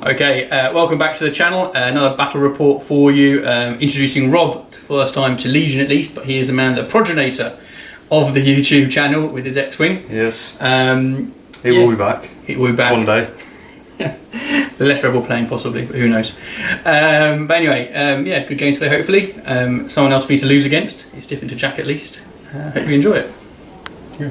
Okay, welcome back to the channel. Another battle report for you. Introducing Rob, first time to Legion at least, but he is the man, the progenitor of the YouTube channel with his X-Wing. Yes. He will be back. He will be back. One day. The less rebel plane possibly, but who knows. But anyway, yeah, good game today hopefully. Someone else for me to lose against. It's different to Jack at least. Hope you enjoy it. Yeah.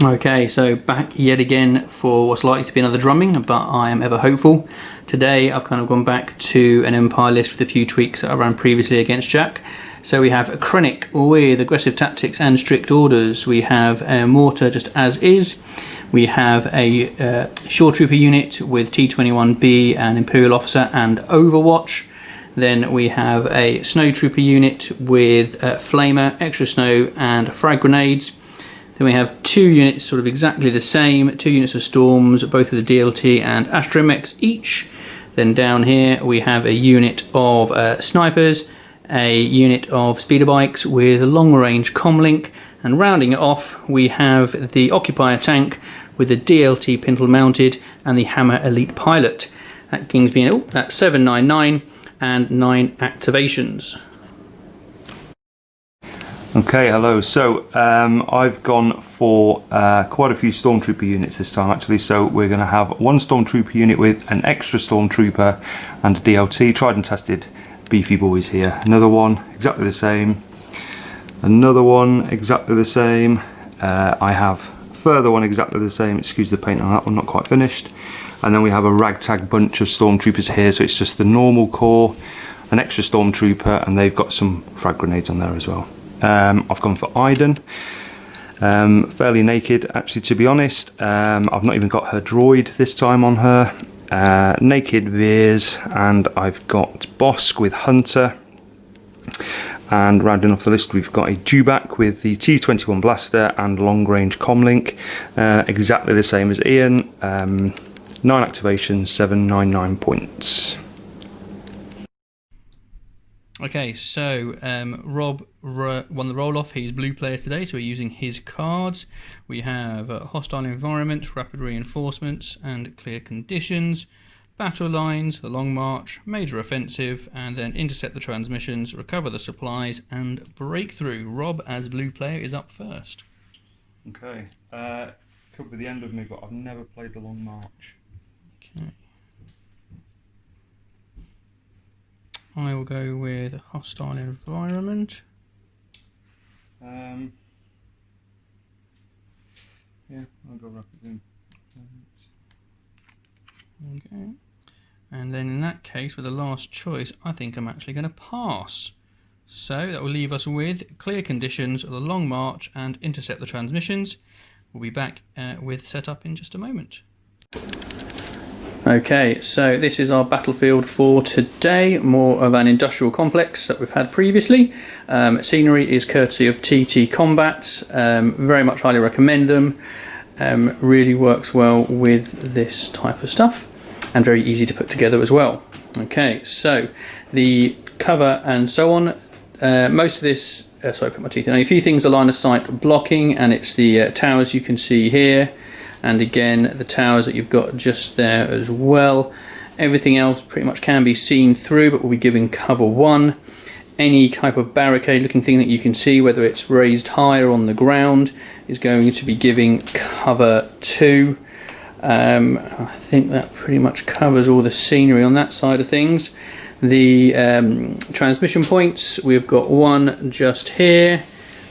Okay, so back yet again for what's likely to be another drumming, but I am ever hopeful. Today I've kind of gone back to an Empire list with a few tweaks that I ran previously against Jack. So we have a Krennic with aggressive tactics and strict orders. We have a mortar just as is. We have a shore trooper unit with T-21B and Imperial officer and Overwatch. Then we have a snow trooper unit with flamer, extra snow and frag grenades. Then we have two units sort of exactly the same, two units of storms, both with the DLT and astromechs each. Then down here we have a unit of snipers, a unit of speeder bikes with a long range comlink, and rounding it off we have the occupier tank with the DLT pintle mounted and the Hammer Elite pilot. That King's being at 799 and 9 activations. Okay, hello. So I've gone for quite a few Stormtrooper units this time actually. So we're going to have one Stormtrooper unit with an extra Stormtrooper and a DLT, tried and tested beefy boys here. Another one exactly the same. Another one exactly the same. I have further one exactly the same. Excuse the paint on that one, not quite finished. And then we have a ragtag bunch of Stormtroopers here. So it's just the normal core, an extra Stormtrooper, and they've got some frag grenades on there as well. I've gone for Iden, fairly naked actually, to be honest. I've not even got her droid this time on her. Naked Veers, and I've got Bosk with Hunter. And rounding off the list we've got a Dewback with the T-21 blaster and long range comlink, exactly the same as Ian. 9 activations, 799 points. Okay, so Rob won the roll-off. He's blue player today, so we're using his cards. We have hostile environment, rapid reinforcements, and clear conditions, battle lines, the long march, major offensive, and then intercept the transmissions, recover the supplies, and breakthrough. Rob, as blue player, is up first. Okay, could be the end of me, but I've never played the long march. Okay. I will go with hostile environment. Yeah, I'll go rapid in. Okay. And then in that case, with the last choice, I think I'm actually going to pass. So that will leave us with clear conditions, the long march, and intercept the transmissions. We'll be back with setup in just a moment. Okay, so this is our battlefield for today, more of an industrial complex that we've had previously. Scenery is courtesy of TT Combat, very much highly recommend them, really works well with this type of stuff and very easy to put together as well. Okay, so the cover and so on, most of this, sorry, put my teeth in, a few things are line of sight blocking, and it's the towers you can see here. And again, the towers that you've got just there as well. Everything else pretty much can be seen through, but we'll be giving cover 1. Any type of barricade looking thing that you can see, whether it's raised high or on the ground, is going to be giving cover 2. I think that pretty much covers all the scenery on that side of things. The transmission points, we've got one just here.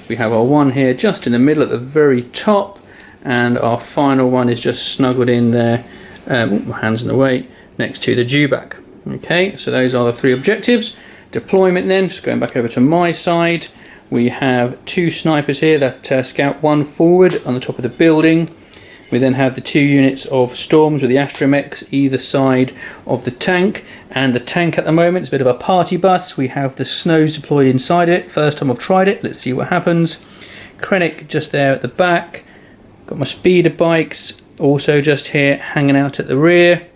We have our one here just in the middle at the very top. And our final one is just snuggled in there, my hands in the way, next to the Dewback. Okay, so those are the 3 objectives. Deployment then, just going back over to my side, we have 2 snipers here that scout 1 forward on the top of the building. We then have the 2 units of storms with the astromechs either side of the tank, and the tank at the moment is a bit of a party bus. We have the snows deployed inside it. First time I've tried it, let's see what happens. Krennic just there at the back. Got my speeder bikes also just here hanging out at the rear,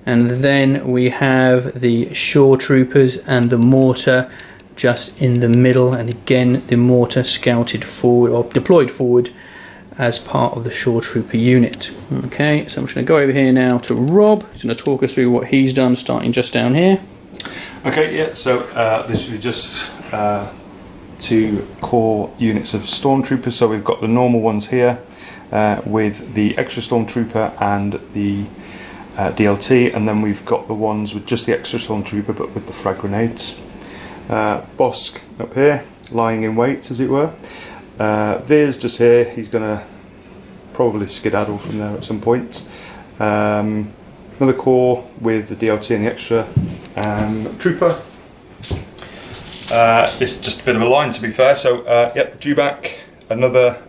and then we have the shore troopers and the mortar just in the middle, and again the mortar scouted forward or deployed forward as part of the Shore Trooper unit. Okay, so I'm just going to go over here now to Rob. He's going to talk us through what he's done, starting just down here. Okay, yeah, so this is just 2 core units of Stormtroopers. So we've got the normal ones here with the extra Stormtrooper and the DLT, and then we've got the ones with just the extra Stormtrooper but with the frag grenades. Bosk up here, lying in wait as it were. Veer's just here, he's going to probably skedaddle from there at some point. Another core with the DLT and the extra Trooper. It's just a bit of a line to be fair, so yep, due back, another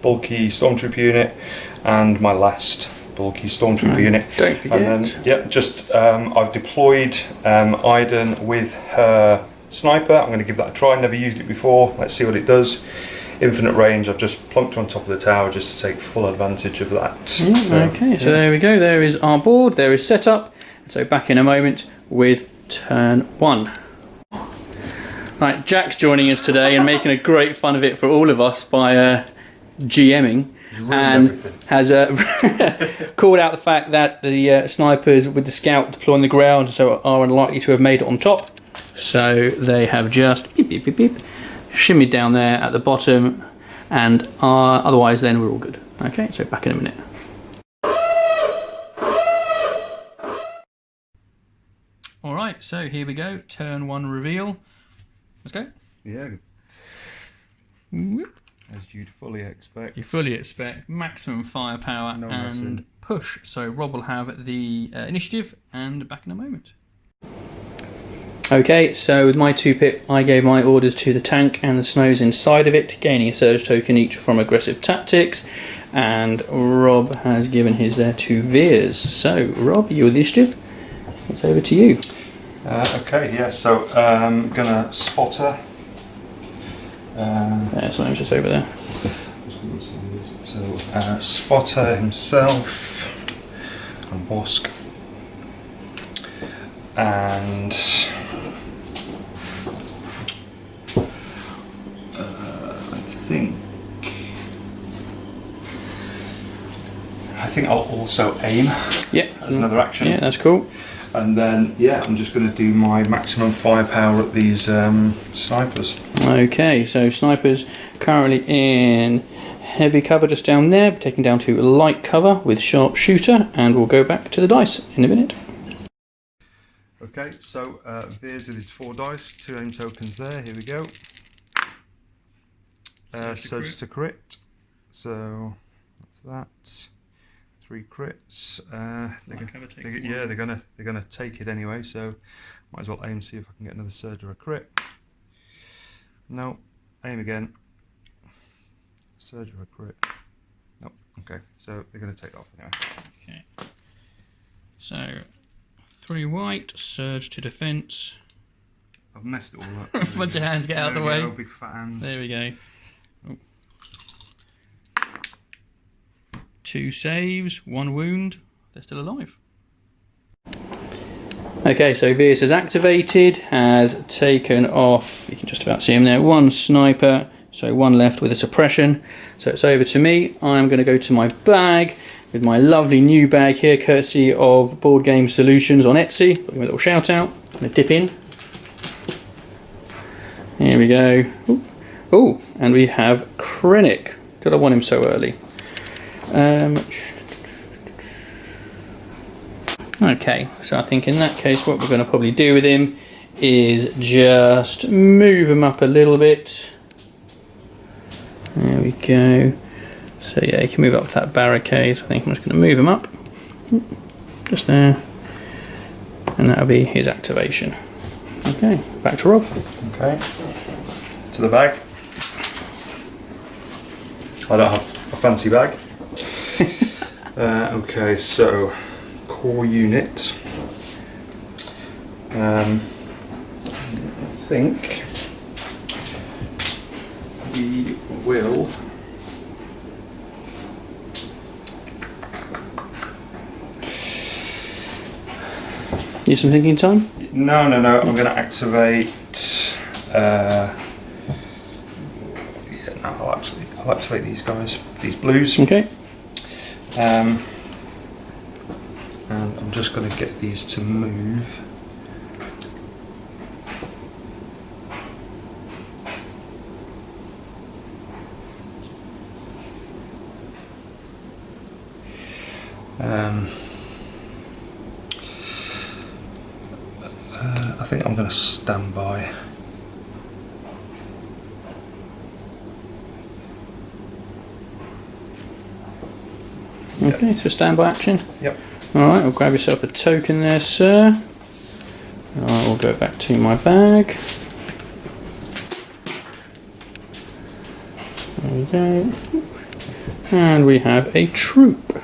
bulky Stormtrooper unit, and my last bulky Stormtrooper unit. Don't forget. And then, yep, just I've deployed Iden with her sniper. I'm going to give that a try, never used it before, let's see what it does. Infinite range, I've just plunked her on top of the tower just to take full advantage of that. So there we go, there is our board, there is setup. So back in a moment with turn 1. Right, Jack's joining us today and making a great fun of it for all of us by GMing, and has called out the fact that the snipers with the scout deploy on the ground so are unlikely to have made it on top. So they have just beep, beep, beep, beep, shimmied down there at the bottom, and otherwise then we're all good. Okay, so back in a minute. Alright, so here we go, turn 1 reveal. Let's go. Yeah. Whoop. As you'd fully expect. You fully expect maximum firepower and push. So Rob will have the initiative, and back in a moment. Okay, so with my 2-pip, I gave my orders to the tank and the snows inside of it, gaining a surge token each from aggressive tactics, and Rob has given his there to Veers. So Rob, your initiative, it's over to you. Okay, yeah, so I'm gonna spotter. Yeah, so just over there. So spotter himself and Bosk, and I think I'll also aim. Yeah, as another action. Yeah, that's cool. And then, yeah, I'm just going to do my maximum firepower at these snipers. Okay, so snipers currently in heavy cover just down there, taken down to light cover with sharpshooter, and we'll go back to the dice in a minute. Okay, so Veers with his 4 dice, 2 aim tokens there, here we go. Surge to crit, so that's that. 3 crits. They're gonna take it anyway, so might as well aim, see if I can get another surge or a crit. No, aim again. Surge or a crit. Nope. Okay, so they're gonna take off anyway. Okay. So 3 white, surge to defence. I've messed it all up. Once your hands get out of the way. Big fat hands. There we go. 2 saves, 1 wound. They're still alive. Okay, so Veers has activated, has taken off, you can just about see him there, 1 sniper, so 1 left with a suppression. So it's over to me. I'm going to go to my bag with my lovely new bag here, courtesy of Board Game Solutions on Etsy. Got a little shout out. I'm going to dip in. Here we go. Oh, and we have Krennic. Did I want him so early? Okay, so I think in that case what we're going to probably do with him is just move him up a little bit. There we go. So yeah, he can move up to that barricade. So I think I'm just going to move him up. Just there. And that'll be his activation. Okay, back to Rob. Okay. To the bag. I don't have a fancy bag. Okay, so core unit. I think we will Need some thinking time? No, I'm going to activate. Yeah, no, I'll I'll activate these guys, these blues. Okay. And I'm just going to get these to move. I think I'm going to stand by. Okay, so standby action. Yep. Alright, I'll grab yourself a token there, sir. I will go back to my bag. There we go. And we have a troop.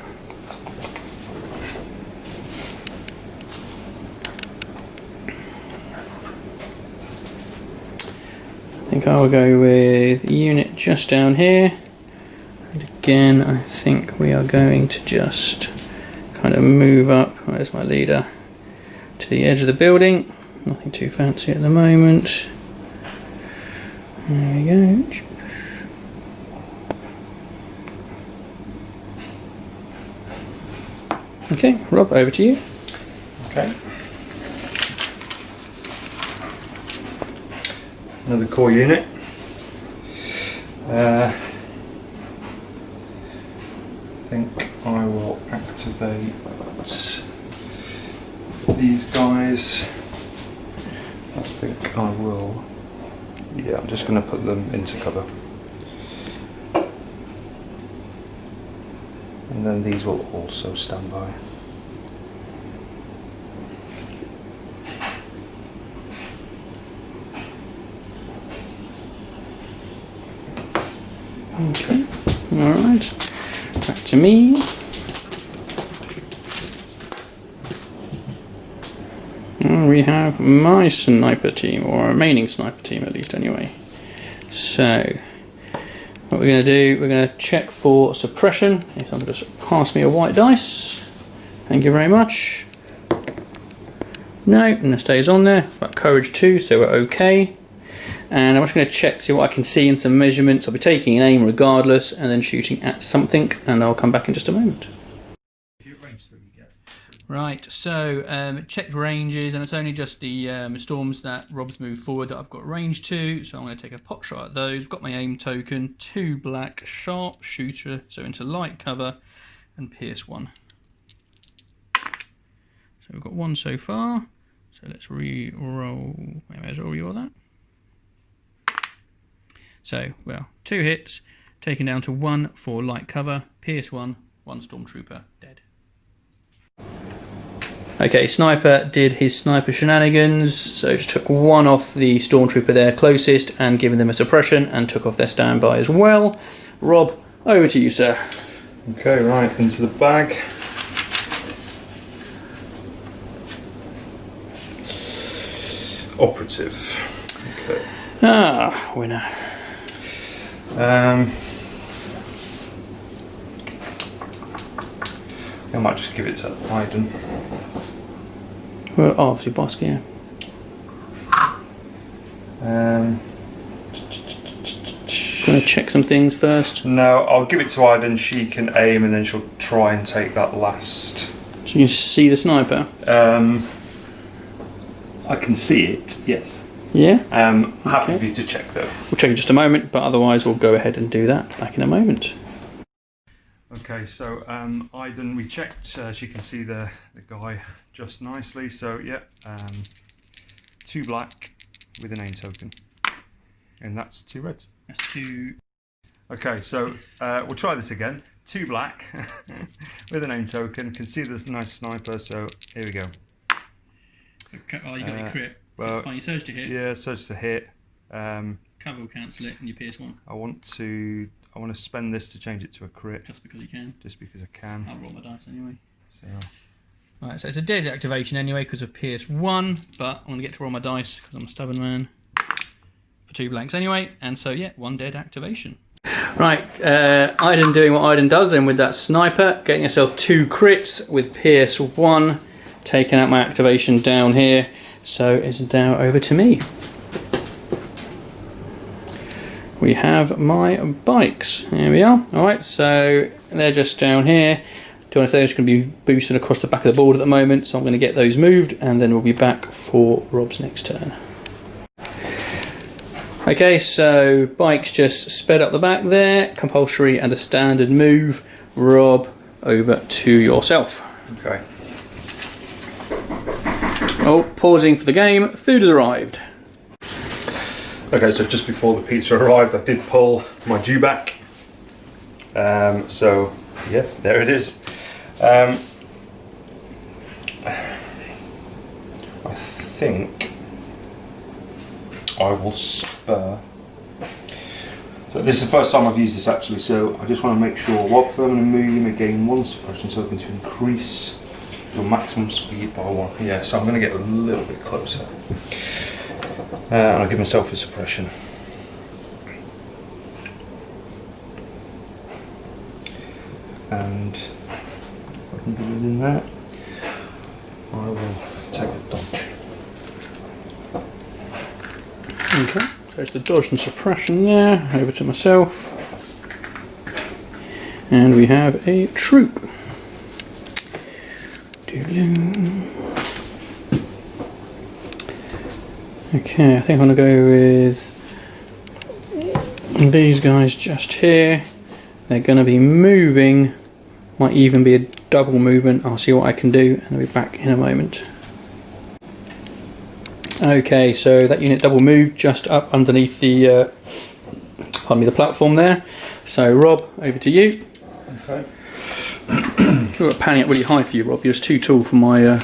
I think I will go with unit just down here. And again, I think we are going to just kind of move up. Where's my leader? To the edge of the building. Nothing too fancy at the moment. There we go. Okay, Rob, over to you. Okay. Another core unit. I think I will activate these guys. I think I will. Yeah, I'm just going to put them into cover. And then these will also stand by. Okay, alright, back to me. And we have my sniper team, or remaining sniper team at least anyway. So, what we're going to do, we're going to check for suppression. If someone just pass me a white dice. Thank you very much. No, and it stays on there. But courage 2, so we're okay. And I'm just going to check to see what I can see in some measurements. I'll be taking an aim regardless and then shooting at something, and I'll come back in just a moment. Right, so checked ranges, and it's only just the storms that Rob's moved forward that I've got range to, so I'm going to take a pot shot at those. Got my aim token, 2 black, sharp shooter, so into light cover, and pierce 1. So we've got 1 so far, so let's re-roll, I may as well re-roll that. So, well, 2 hits, taken down to 1 for light cover, pierce 1, 1 stormtrooper dead. Okay, sniper did his sniper shenanigans, so just took 1 off the stormtrooper there closest and given them a suppression and took off their standby as well. Rob, over to you, sir. Okay, right, into the bag. Operative. Okay. Ah, winner. I might just give it to Iden. Well, obviously, boss, yeah. Going to check some things first. No, I'll give it to Iden. She can aim, and then she'll try and take that last. So you can see the sniper. I can see it. Yes. Yeah. Happy for you to check though. We'll check in just a moment, but otherwise we'll go ahead and do that back in a moment. Okay, so Iden, we checked. She can see the guy just nicely. So yeah, 2 black with a name token, and that's 2 reds. That's 2. Okay, so we'll try this again. 2 black with a name token. Can see the nice sniper. So here we go. Okay, oh, you got your crit. Well, so that's fine. You surge to hit. Yeah, surge to hit. Cover will cancel it, and you pierce 1. I want to spend this to change it to a crit. Just because you can. Just because I can. I'll roll my dice anyway. So. Right, so it's a dead activation anyway because of pierce 1, but I'm going to get to roll my dice because I'm a stubborn man. For 2 blanks anyway, and so yeah, 1 dead activation. Right, Iden doing what Iden does then with that sniper, getting yourself 2 crits with pierce 1, taking out my activation down here. So it's now over to me. we have my bikes. Here we are. Alright, so they're just down here. To be honest, they're just going to be boosted across the back of the board at the moment, so I'm going to get those moved and then we'll be back for Rob's next turn. Okay, so bikes just sped up the back there, compulsory and a standard move. Rob, over to yourself. Okay. Oh, pausing for the game, food has arrived. Okay, so just before the pizza arrived, I did pull my due back. So, yeah, there it is. I think I will spur. So this is the first time I've used this actually, so I just want to make sure whilst I'm going to move, you may gain 1 suppression, so I'm going to increase your maximum speed by 1. Yeah, so I'm going to get a little bit closer. And I'll give myself a suppression. And if I can do it in there, I will take a dodge. Okay, so it's the dodge and suppression there, over to myself. And we have a troop. Okay, I think I'm going to go with these guys just here. They're going to be moving, might even be a double movement. I'll see what I can do and I'll be back in a moment. Okay, so that unit double moved just up underneath the the platform there. So Rob, over to you. Okay. I've got panning up really high for you, Rob. You're just too tall for my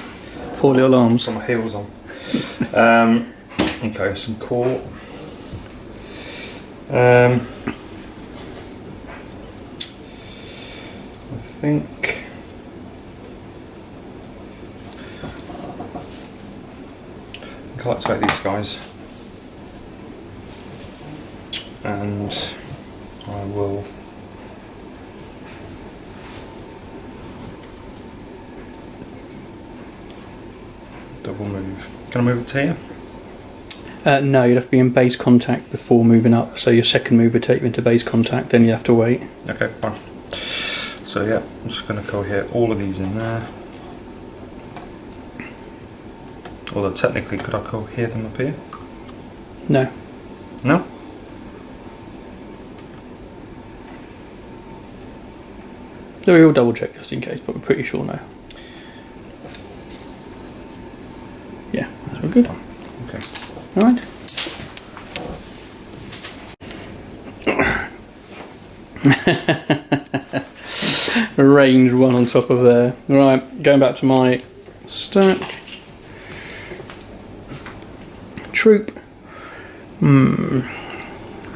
poor little arms. Got my heels on. Okay, some core. I think I'll activate these guys, and I will double move. Can I move it to here? No, you'd have to be in base contact before moving up. So your second move would take you into base contact, then you have to wait. Okay, fine. So yeah, I'm just going to cohere all of these in there. Although technically, could I cohere them up here? No. No? So we will double check just in case, but we're pretty sure no. Yeah, that's all good. Okay. Alright. Range 1 on top of there. Right, going back to my stack. Troop.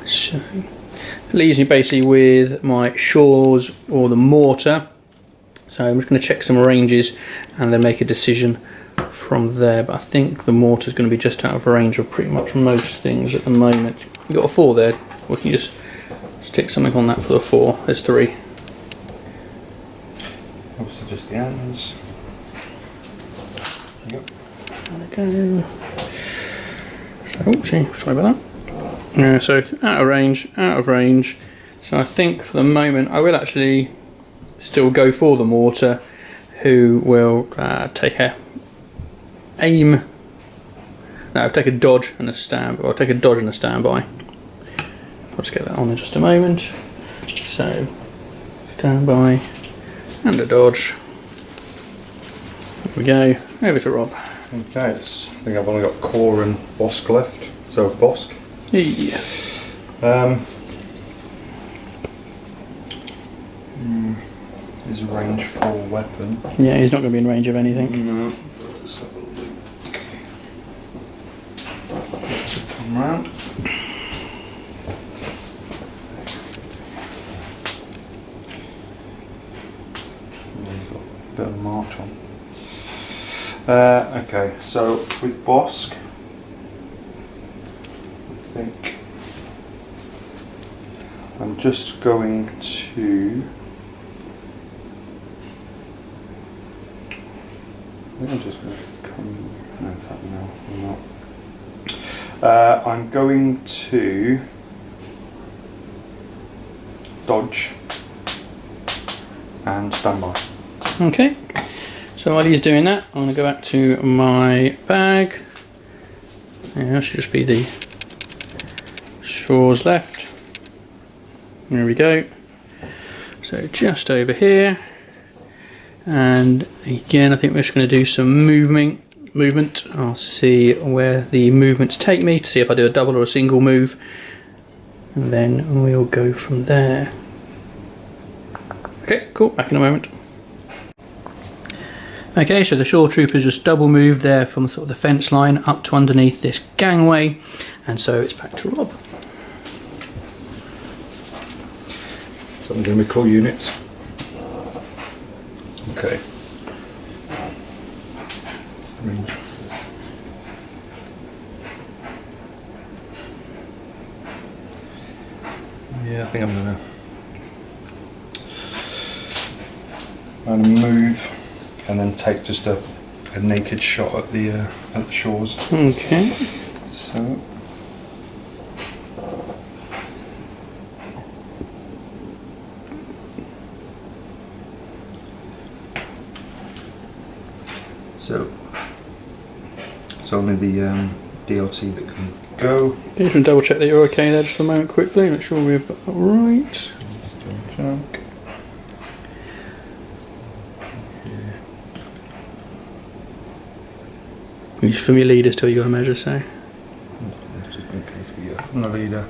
So it leaves me basically with my shores or the mortar. So I'm just going to check some ranges and then make a decision from there. But I think the mortar is going to be just out of range of pretty much most things at the moment. You've got a 4 there, or can you just stick something on that for the 4? There's 3. Obviously just the ends. Yep. There we go. So, sorry about that. So out of range. So I think for the moment I will actually still go for the mortar, who will take a aim. No, I'll take a dodge and a stand. I'll take a dodge and a standby. I'll just get that on in just a moment. So standby and a dodge. There we go. Over to Rob. Okay, I think I've only got core and Bosk left. So Bosk. Yeah. Is a range 4 weapon. Yeah, he's not going to be in range of anything. No. Let's have a look. Come round. He's got a bit of march on. Okay, so with Bosk, I think I'm just going to. I think I'm just going to come. No, in fact, no, I'm not. I'm going to dodge, and stand by. Okay, so while he's doing that, I'm going to go back to my bag. Yeah, that should just be the straws left. There we go. So just over here, and again I think we're just going to do some movement. I'll see where the movements take me to see if I do a double or a single move, and then we'll go from there. Okay, cool, back in a moment. Okay, so the shore troopers just double moved there from sort of the fence line up to underneath this gangway, and so it's back to Rob. So I'm going to call units. Okay. Range. Yeah, I think I'm going to move and then take just a naked shot at the shores. Okay. So it's only the DLT that can go. You can double check that you're okay there just a moment quickly, make sure we've got that right. From your leaders till you got a measure, so. Just in case we get from the leader.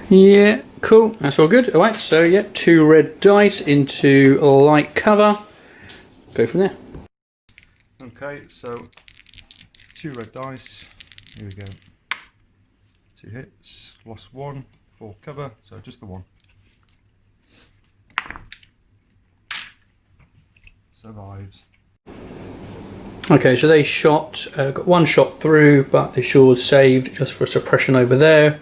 Yeah, cool, that's all good. Alright, so yeah, 2 red dice into light cover. Go from there. Okay, so 2 red dice. Here we go. 2 hits, lost 1 for cover, so just the 1. Survives. Okay, so they got 1 shot through, but the shore's saved just for suppression over there.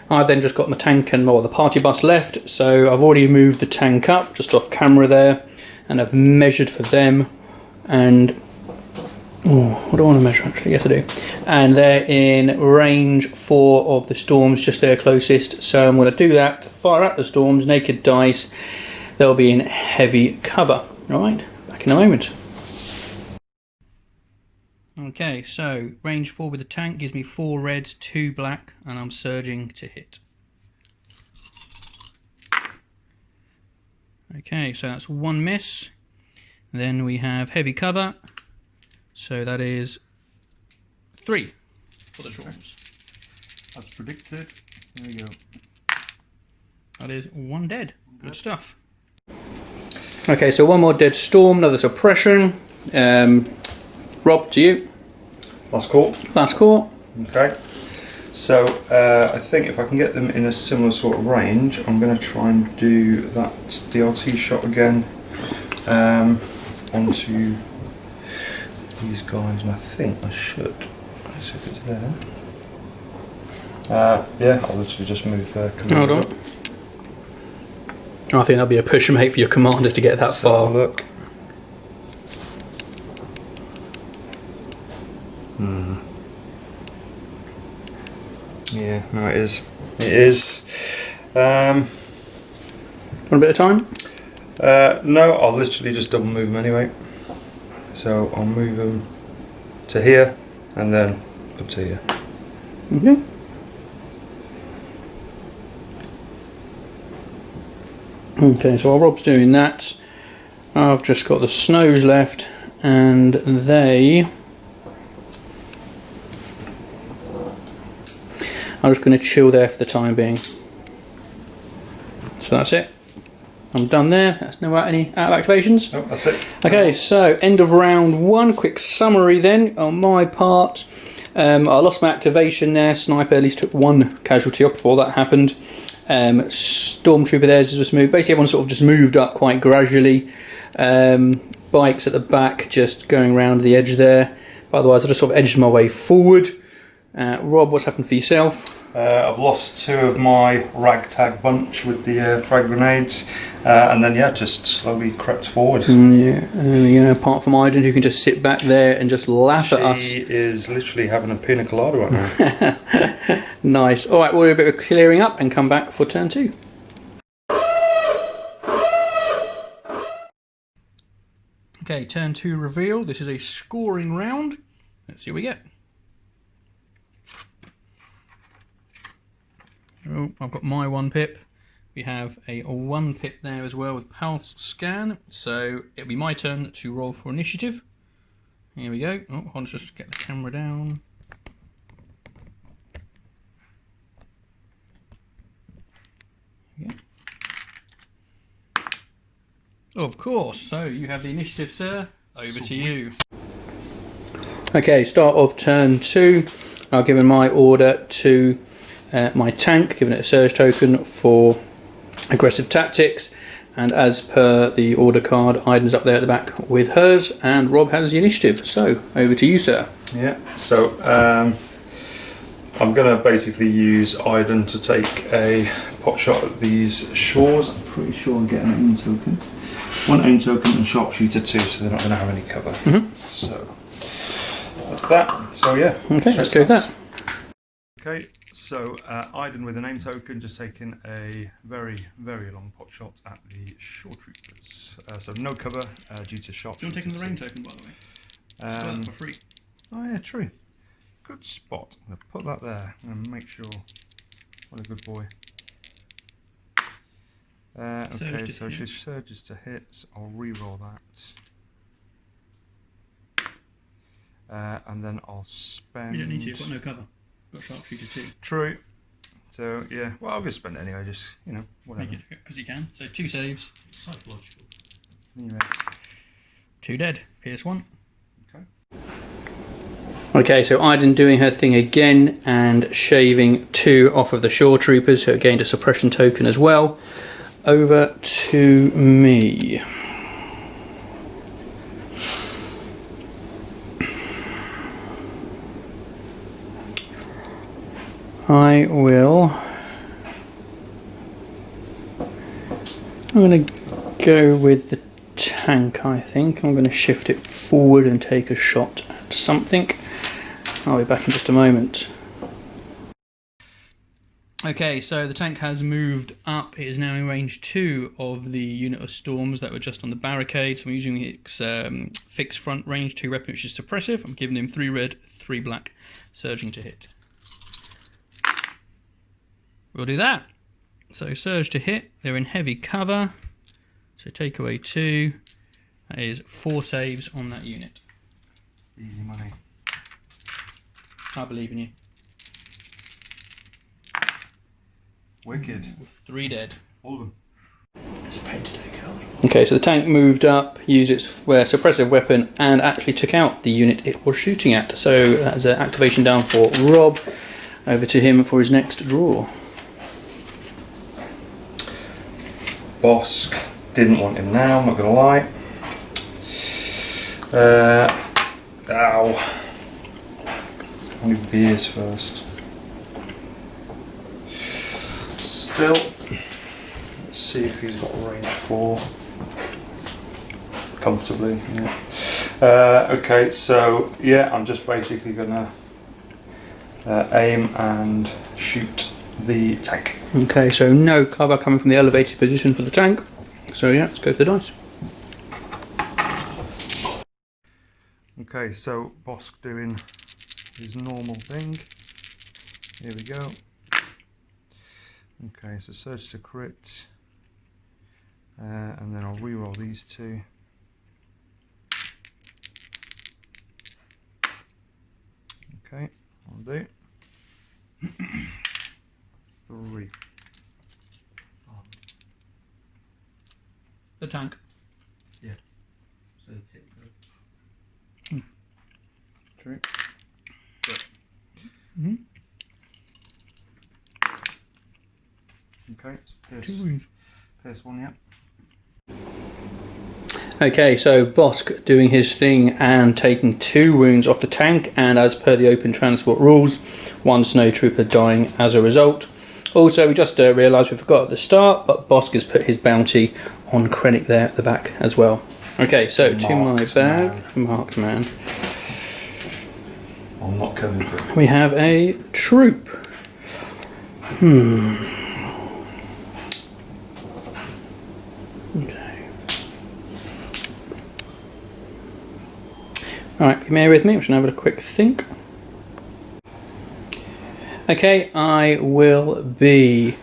I've then just got my tank and the party bus left, so I've already moved the tank up just off camera there, and I've measured for them, and what do I want to measure actually? Yes I do. And they're in range 4 of the storms, just their closest, so I'm going to do that to fire at the storms, naked dice. They'll be in heavy cover. Alright, back in a moment. Okay, so range 4 with the tank gives me 4 reds, 2 black, and I'm surging to hit. Okay, so that's 1 miss. Then we have heavy cover, so that is 3 for the storms. As predicted. There we go. That is 1 dead. Good stuff. Okay, so 1 more dead storm, another suppression. Rob, to you. Last call. Last call. Okay. So I think if I can get them in a similar sort of range, I'm going to try and do that DLT shot again onto these guys, and I think I should. Let's see if it's there. Yeah, I'll literally just move the commander. Hold on. I think that'll be a push mate for your commander to get that far. Look. Yeah, no, it is. It is. Want a bit of time? No, I'll literally just double move them anyway. So I'll move them to here and then up to here. Okay. Okay, so while Rob's doing that, I've just got the snows left, and they... I'm just going to chill there for the time being. So that's it. I'm done there. That's no any out of activations. Nope, that's it. Okay, so end of round 1. Quick summary then on my part. I lost my activation there. Sniper at least took 1 casualty off before that happened. Stormtrooper there's just moved. Basically everyone sort of just moved up quite gradually. Bikes at the back just going around the edge there. But otherwise I just sort of edged my way forward. Rob, what's happened for yourself? I've lost 2 of my ragtag bunch with the frag grenades, and then yeah, just slowly crept forward. Yeah, you know, apart from Iden, who can just sit back there and just laugh at us. She is literally having a pina colada right now. Nice. All right, we'll do a bit of clearing up and come back for turn 2. Okay, turn 2 reveal. This is a scoring round. Let's see what we get. Oh, I've got my 1 pip. We have a 1 pip there as well with pulse scan. So it'll be my turn to roll for initiative. Here we go. Oh, hold on, just get the camera down. Yeah. Of course. So you have the initiative, sir. Over to you. Okay, start of turn 2. I've given my order to my tank, giving it a surge token for aggressive tactics. And as per the order card, Iden's up there at the back with hers, and Rob has the initiative. So, over to you, sir. Yeah, so I'm going to basically use Iden to take a pot shot at these shores. I'm pretty sure I'm getting an aim token. 1 aim token and sharpshooter 2, so they're not going to have any cover. So, that's that. So, yeah. Okay, let's go with that. Okay, so Iden with a name token, just taking a very, very long pot shot at the shore troopers. So no cover due to shot. Do you want to take the rain token, by the way? For free. Oh yeah, true. Good spot. I'm going to put that there and make sure. What a good boy. Okay, so she surges to hit. So I'll re-roll that. And then I'll spend. You don't need to, you've got no cover. Got sharpshooter 2. True. So yeah, well I'll just spend it anyway, just, you know, whatever. Because you can. So 2 saves. Psychological. Anyway. 2 dead. Pierce 1. Okay. Okay, so Iden doing her thing again and shaving 2 off of the shore troopers, who gained a suppression token as well. Over to me. I'm going to go with the tank, I think. I'm going to shift it forward and take a shot at something. I'll be back in just a moment. Okay, so the tank has moved up. It is now in range 2 of the unit of storms that were just on the barricade. So I'm using its fixed front range 2 weapon, which is suppressive. I'm giving him 3 red, 3 black, surging to hit. We'll do that. So surge to hit. They're in heavy cover. So take away 2. That is 4 saves on that unit. Easy money. I believe in you. Wicked. 3 dead. All of them. It's a pain to take out. Okay, so the tank moved up, used its suppressive weapon, and actually took out the unit it was shooting at. So that's an activation down for Rob. Over to him for his next draw. Bosk didn't want him now, I'm not going to lie. Ow. I need beers first. Still, let's see if he's got range 4. Comfortably, yeah. Okay, so yeah, I'm just basically going to aim and shoot the tank. Okay, so no cover coming from the elevated position for the tank. So yeah, let's go to the dice. Okay, so Bosk doing his normal thing. Here we go. Okay, so surge to crit. And then I'll re-roll these 2. Okay, I'll do. 3. The tank. Yeah. So hit go. True. Okay, so 2 wounds. pierce 1, yeah. Okay, so Bosk doing his thing and taking 2 wounds off the tank, and as per the open transport rules, 1 snow trooper dying as a result. Also, we just realised we forgot at the start, but Bosk has put his bounty on Krennic there at the back as well. Okay, so to my bag, marked man. I'm not coming through. We have a troop. Okay. Alright, bear with me, I'm just going to have a quick think. Okay, I will be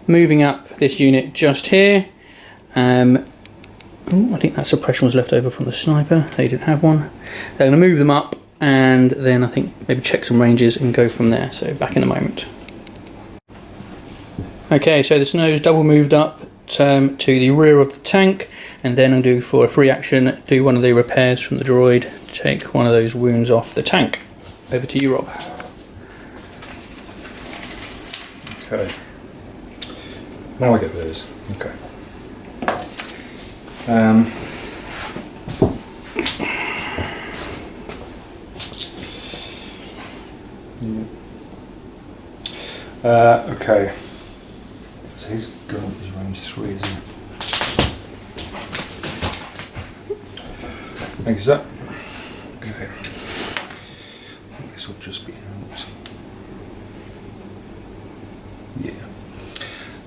moving up this unit just here. I think that suppression was left over from the sniper, they didn't have one. They're going to move them up and then I think maybe check some ranges and go from there, so back in a moment. Okay, so the snow's double moved up to the rear of the tank, and then I'll do, for a free action, do one of the repairs from the droid, take one of those wounds off the tank. Over to you, Rob. Okay. Now I get those. Okay. Okay. So his gun is range 3, isn't it? Thank you, sir. Okay. I think this will just be out.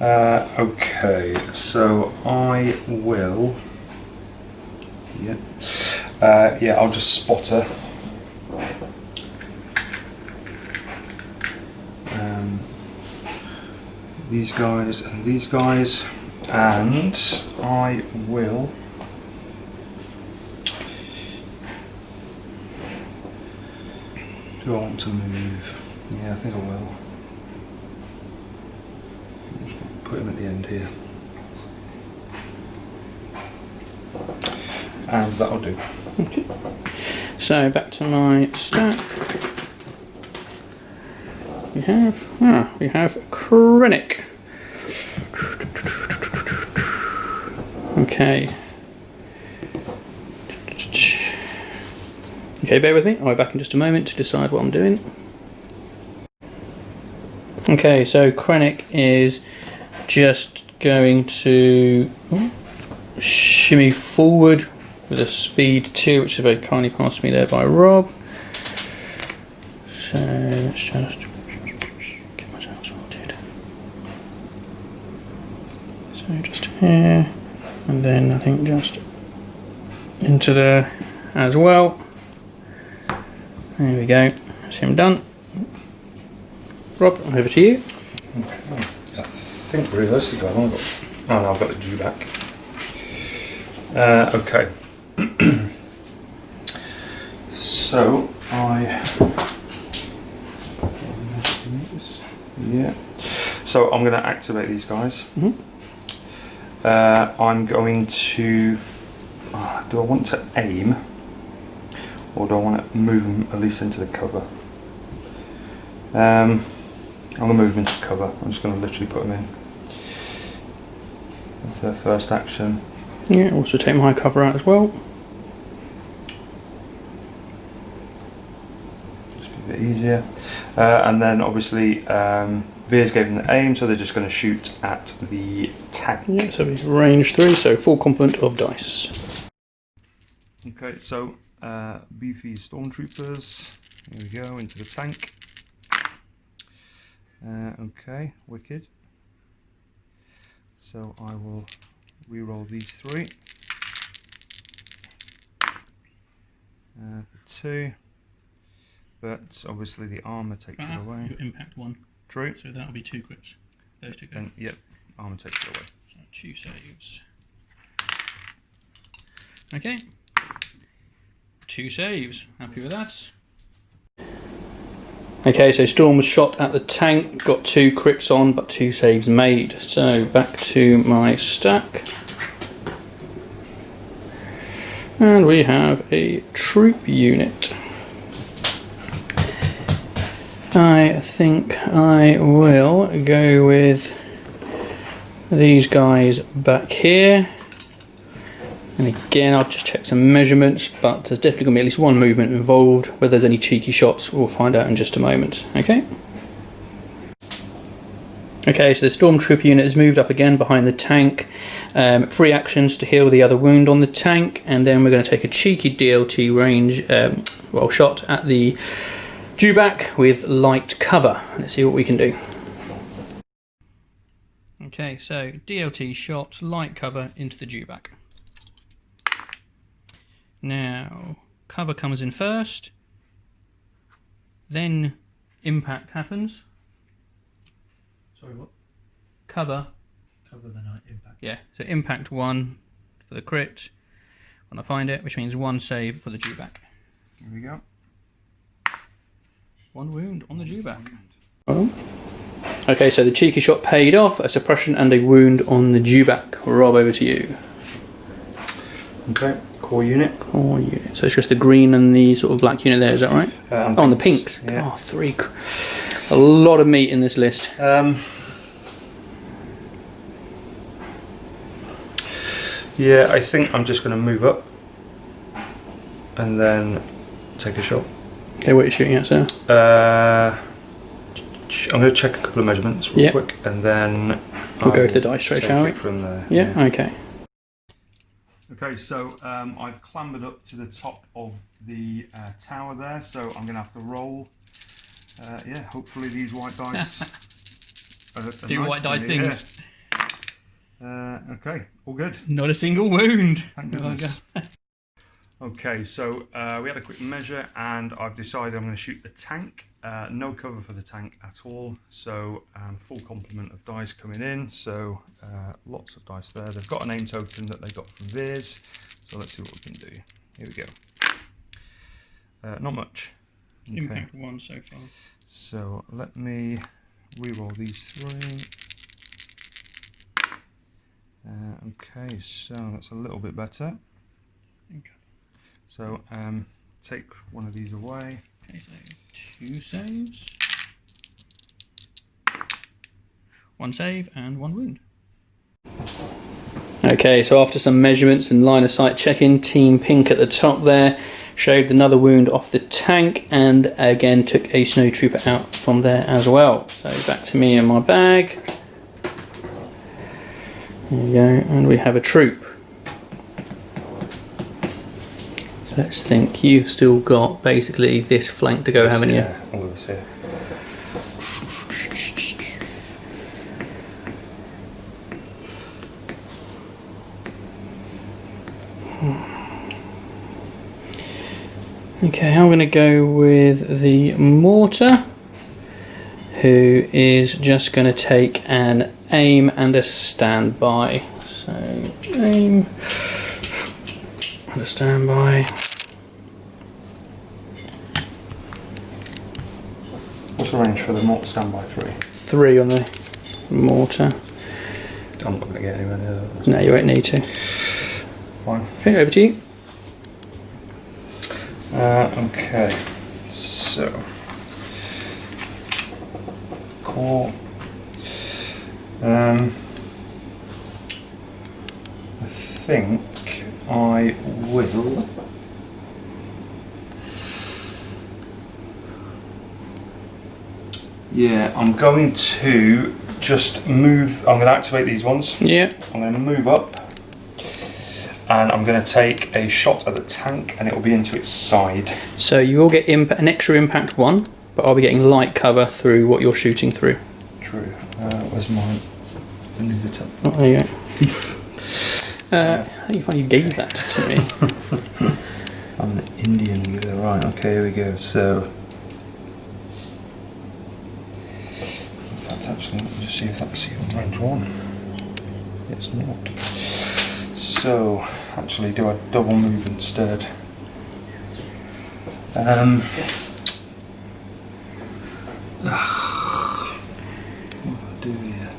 Yeah. Okay, so I will. Yeah. Yeah, I'll just spot her. These guys and these guys, and I will. Do I want to move? Yeah, I think I will. I'm just going to put him at the end here. And that'll do. Okay. So back to my stack. We have Krennic. Okay. Okay, bear with me. I'll be back in just a moment to decide what I'm doing. Okay, so Krennic is just going to shimmy forward with a speed 2, which is very kindly passed to me there by Rob. So let's just get myself sorted. So just here, and then I think just into there as well. There we go, that's him done. Rob, over to you. Okay. I think realistically I've only got. Oh no, I've got the Jew back. Okay. So yeah. So I'm going to activate these guys. I'm going to. Do I want to aim, or do I want to move them at least into the cover? I'm going to move them into cover. I'm just going to literally put them in. That's their first action. Yeah, also take my cover out as well. Just be a bit easier. And then obviously Veers gave them the aim, so they're just going to shoot at the tank. Yeah, so he's range 3, so full complement of dice. Okay, so beefy stormtroopers. Here we go, into the tank. Okay, wicked. So I will re-roll these 3 for 2, but obviously the armour takes it away. Your impact 1. True. So that'll be 2 crits. Those 2 go. And yep, armour takes it away. So 2 saves. Okay. 2 saves. Happy with that. Okay, so Storm was shot at the tank, got 2 crits on, but 2 saves made. So back to my stack. And we have a troop unit. I think I will go with these guys back here. And again, I'll just check some measurements, but there's definitely going to be at least one movement involved. Whether there's any cheeky shots, we'll find out in just a moment. Okay. Okay, so the stormtrooper unit has moved up again behind the tank. 3 actions to heal the other wound on the tank, and then we're going to take a cheeky DLT range shot at the dewback with light cover. Let's see what we can do. Okay, so DLT shot, light cover into the dewback. Now, cover comes in first, then impact happens. Sorry, what? Cover. Cover the night impact. Yeah, so impact 1 for the crit when I find it, which means 1 save for the dewback. Here we go. 1 wound on the dewback. Oh. Okay, so the cheeky shot paid off, a suppression and a wound on the dewback. Rob, over to you. Okay, core unit. Core unit. So it's just the green and the sort of black unit there, is that right? Oh, and the pinks. Yeah. Oh, 3. A lot of meat in this list. Yeah, I think I'm just going to move up and then take a shot. Okay, what are you shooting at, sir? I'm going to check a couple of measurements real quick, and then we'll go to the dice tray, shall we? From there. Yeah, okay. Okay, so I've clambered up to the top of the tower there, so I'm going to have to roll. Yeah, hopefully these white dice do nice white dice me, things. Yeah. Okay, all good. Not a single wound. Thank goodness. Okay, so we had a quick measure, and I've decided I'm going to shoot the tank. No cover for the tank at all, so full complement of dice coming in, so lots of dice there. They've got a name token that they got from Veers, so let's see what we can do. Here we go. Not much. Okay. Impact 1 so far. So let me re-roll these 3. Okay, so that's a little bit better. Okay. So take one of these away. Okay, so 2 saves. 1 save and 1 wound. Okay, so after some measurements and line of sight checking, Team Pink at the top there shaved another wound off the tank and again took a snow trooper out from there as well. So back to me and my bag. There we go, and we have a troop. So let's think, you've still got basically this flank to go, haven't you? Yeah, all of this here. Okay, I'm going to go with the mortar, who is just going to take an aim and a standby. So aim and a standby. What's the range for the mortar standby 3? 3 on the mortar. I'm not going to get anywhere near that. No, you won't need to. Fine. Okay, over to you. Okay, so core. I think I will. Yeah, I'm going to just move. I'm going to activate these ones. Yeah. I'm going to move up. And I'm going to take a shot at the tank, and it will be into its side. So you will get an extra impact 1, but I'll be getting light cover through what you're shooting through. True. Where's my maneuver? Oh, there you go. How do you find you gave that to me? I'm an Indian guy. Right, okay, here we go. So, in fact, actually, let me just see if that's even range 1. It's not. So, actually, do I double move instead? What do I do here?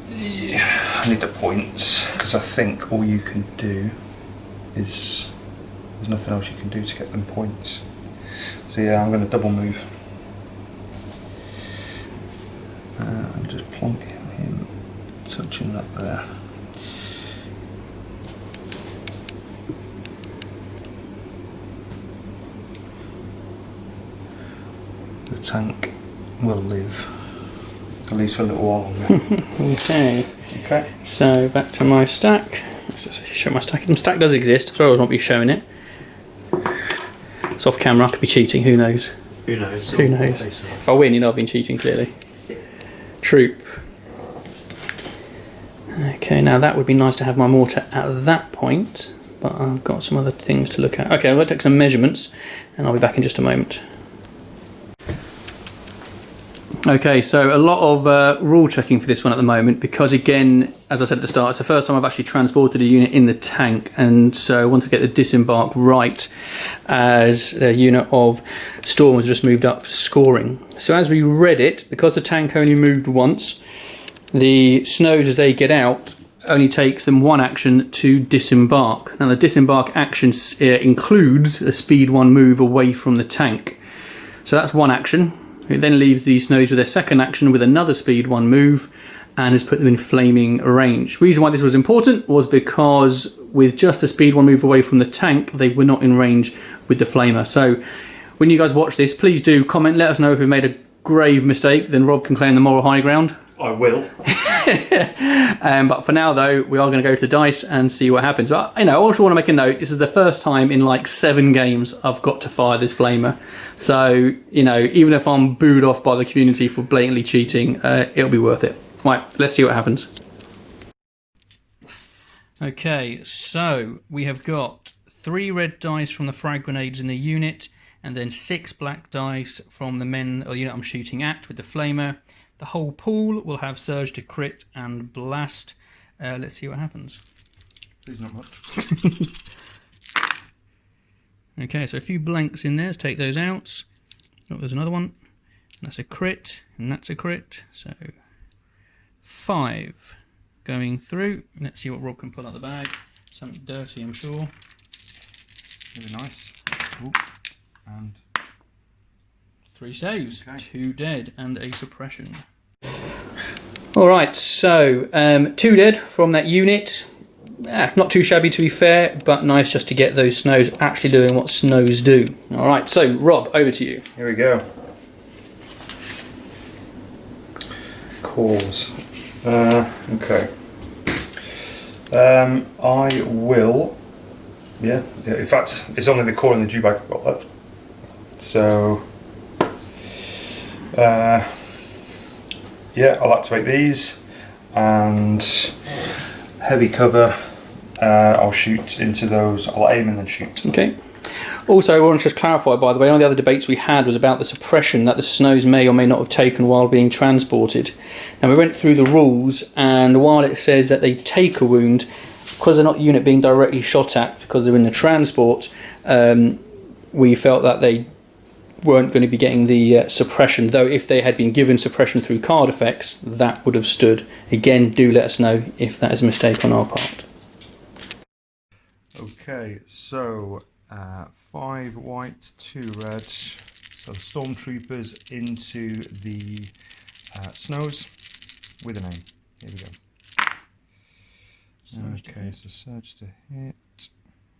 Yeah, I need the points, because I think all you can do is, there's nothing else you can do to get them points. So yeah, I'm going to double move. I'm just plonking him, touching that there. The tank will live, at least for a little while longer. Okay. Okay. So back to my stack. Let's just show my stack. The stack does exist, so I always won't be showing it. It's off camera, I could be cheating, who knows? Who knows? Who knows? If I win, you know I've been cheating, clearly. Troop. Okay, now that would be nice to have my mortar at that point, but I've got some other things to look at. Okay, I'm going to take some measurements and I'll be back in just a moment. Okay, so a lot of rule checking for this one at the moment because, again, as I said at the start, it's the first time I've actually transported a unit in the tank, and so I wanted to get the disembark right as the unit of Storm was just moved up for scoring. So as we read it, because the tank only moved once, the Snows, as they get out, only takes them one action to disembark. Now the disembark action includes a speed 1 move away from the tank. So that's one action. It then leaves the Snows with their second action with another speed 1 move and has put them in flaming range. The reason why this was important was because with just a speed 1 move away from the tank, they were not in range with the flamer. So when you guys watch this, please do comment, let us know if we made a grave mistake, then Rob can claim the moral high ground. I will. But for now, though, we are going to go to the dice and see what happens. But, I also want to make a note. This is the first time in like 7 games I've got to fire this flamer. So, even if I'm booed off by the community for blatantly cheating, it'll be worth it. Right, let's see what happens. Okay, so we have got 3 red dice from the frag grenades in the unit, and then 6 black dice from the men or the unit I'm shooting at with the flamer. The whole pool will have surge to crit and blast. Let's see what happens. Please not much. Okay, so a few blanks in there. Let's take those out. Oh, there's another one. That's a crit, and that's a crit. So 5 going through. Let's see what Rob can pull out the bag. Something dirty, I'm sure. Really nice. Ooh. And 3 saves, okay. 2 dead, and a suppression. Alright, so 2 dead from that unit. Not too shabby to be fair, but nice just to get those Snows actually doing what Snows do. Alright, so Rob, over to you. here we go. Cores. Okay. I will. Yeah. In fact, it's only the core and the dewback I've got left. So. Yeah, I'll activate these and heavy cover. I'll shoot into those. I'll aim and then shoot. Okay. Also, I want to just clarify, by the way, one of the other debates we had was about the suppression that the Snows may or may not have taken while being transported. Now, we went through the rules, and while it says that they take a wound, because they're not a unit being directly shot at, because they're in the transport, we felt that they weren't going to be getting the suppression, though if they had been given suppression through card effects, that would have stood. Again, do let us know if that is a mistake on our part. Okay, so 5 white, 2 red. So stormtroopers into the Snows with an aim. Here we go. Okay, so surge to hit.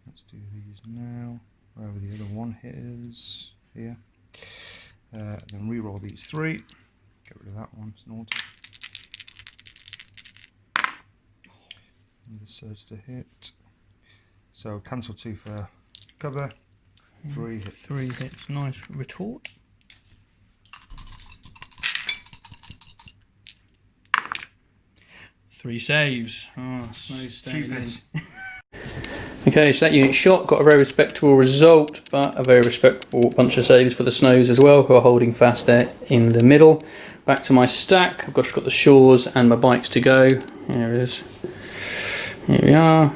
Let's do these now. Wherever the other one hit is. Here. Then re-roll these 3. Get rid of that one, it's naughty. And the surge to hit. So cancel 2 for cover. 3 hits. 3 hits, nice retort. Three saves. Oh, Snow staying in. Okay, so that unit shot got a very respectable result, but a very respectable bunch of saves for the Snows as well, who are holding fast there in the middle. Back to my stack. I've got the Shores and my bikes to go. Here it is. Here we are.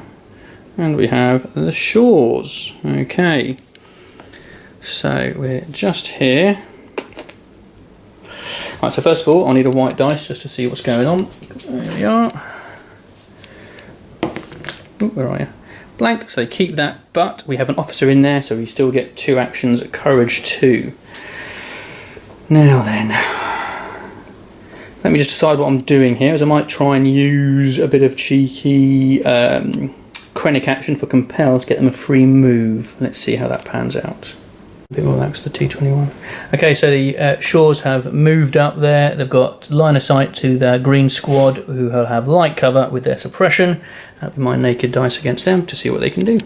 And we have the Shores. Okay. So we're just here. Right, so first of all, I need a white dice just to see what's going on. There we are. Ooh, where are you? Blank, so keep that, but we have an officer in there, so we still get 2 actions, courage 2. Now then, let me just decide what I'm doing here, as I might try and use a bit of cheeky Krennic action for compel to get them a free move. Let's see how that pans out. A bit more relaxed, the T21. Okay, so the Shores have moved up there. They've got line of sight to their green squad, who will have light cover with their suppression. That'll be my naked dice against them to see what they can do.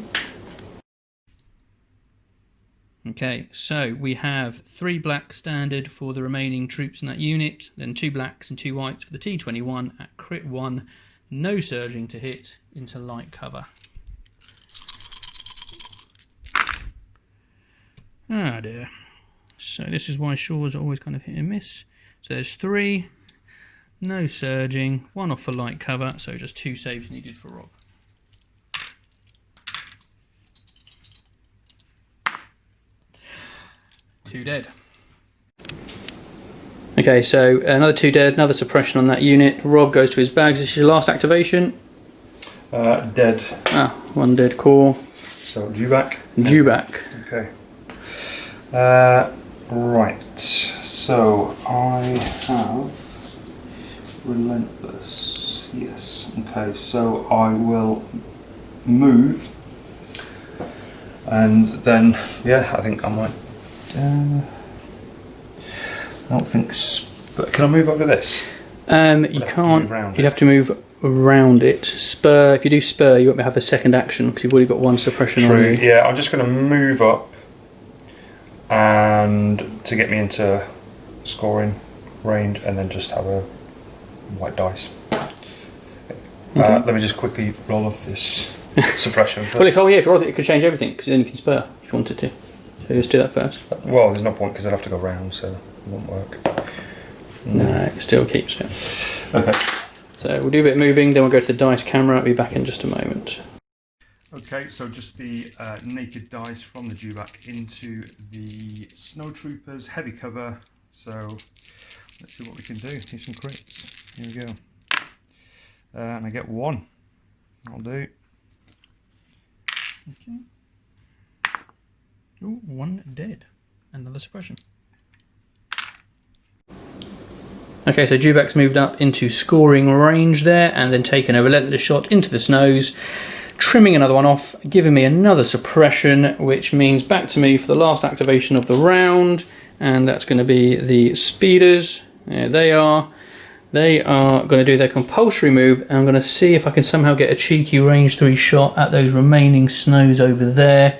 Okay, so we have 3 black standard for the remaining troops in that unit, then 2 blacks and 2 whites for the T21 at crit 1 no surging to hit into light cover. Ah dear. So this is why shores are always kind of hit and miss. So there's 3, no surging, 1 off for light cover, so just 2 saves needed for Rob. Two dead. Okay, so another 2 dead, another suppression on that unit. Rob goes to his bags. This is your last activation. Dead. Ah, 1 dead core. So due back. Due back. Okay. Right. So I have relentless. Yes. Okay. So I will move, and then yeah, I think I might. I don't think. But can I move over this? You can't. You'd have to move around it. Spur. If you do spur, you won't have a second action because you've already got 1 suppression on you. Yeah, I'm just going to move up, and to get me into scoring range, and then just have a white dice. Let me just quickly roll off this suppression first. Well, if you roll it, it could change everything because then you can spur if you wanted to. So just do that first. Well, there's no point because I'd have to go round, so it won't work. No, it still keeps it. Okay. So we'll do a bit of moving, then we'll go to the dice camera. I'll be back in just a moment. Okay, so just the naked dice from the dewback into the snow troopers, heavy cover. So let's see what we can do. Here's some crits. Here we go. And I get 1. I'll do. Okay. Ooh, 1 dead. Another suppression. Okay, so Dewback's moved up into scoring range there and then taken a relentless shot into the snows, trimming another one off, giving me another suppression, which means back to me for the last activation of the round, and that's going to be the speeders. There they are. They are going to do their compulsory move, and I'm going to see if I can somehow get a cheeky range 3 shot at those remaining snows over there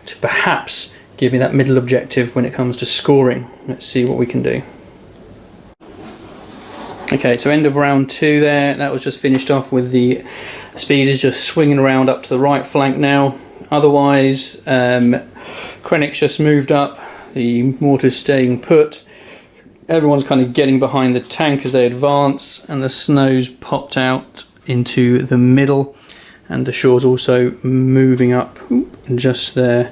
to perhaps give me that middle objective when it comes to scoring. Let's see what we can do. Okay, so end of round 2 there. That was just finished off with the speeders just swinging around up to the right flank now. Otherwise, Krennic's just moved up. The mortar's staying put. Everyone's kind of getting behind the tank as they advance, and the snows popped out into the middle, and the shore's also moving up just there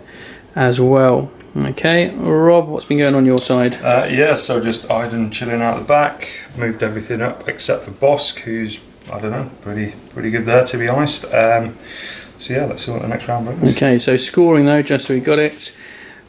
as well. Okay, Rob, what's been going on your side? Yeah, so just Iden chilling out the back, moved everything up except for Bosk, who's, I don't know, pretty good there to be honest. So yeah, let's see what the next round brings. Okay, so scoring though, just so we got it.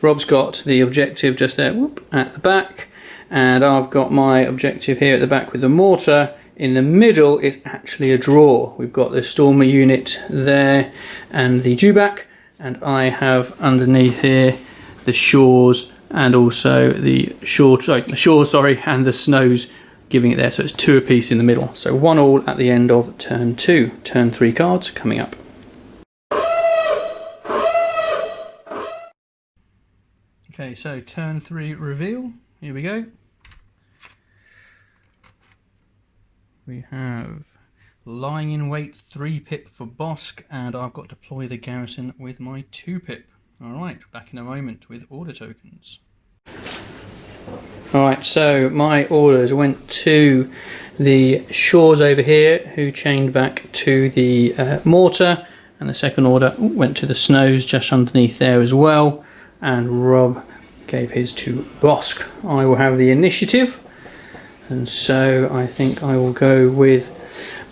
Rob's got the objective just there, at the back, and I've got my objective here at the back with the mortar. In the middle, it's actually a draw. We've got the Stormer unit there and the Dewback, and I have underneath here the shores and also the shores and the snows, giving it there. So it's 2 apiece in the middle. So 1 all at the end of turn 2. Turn 3 cards coming up. Okay, so turn 3 reveal. Here we go. We have lying in wait 3 pip for Bosk, and I've got deploy the garrison with my 2 pip. Alright, back in a moment with order tokens. Alright, so my orders went to the shores over here, who chained back to the mortar, and the second order went to the snows just underneath there as well, and Rob gave his to Bosk. I will have the initiative, and so I think I will go with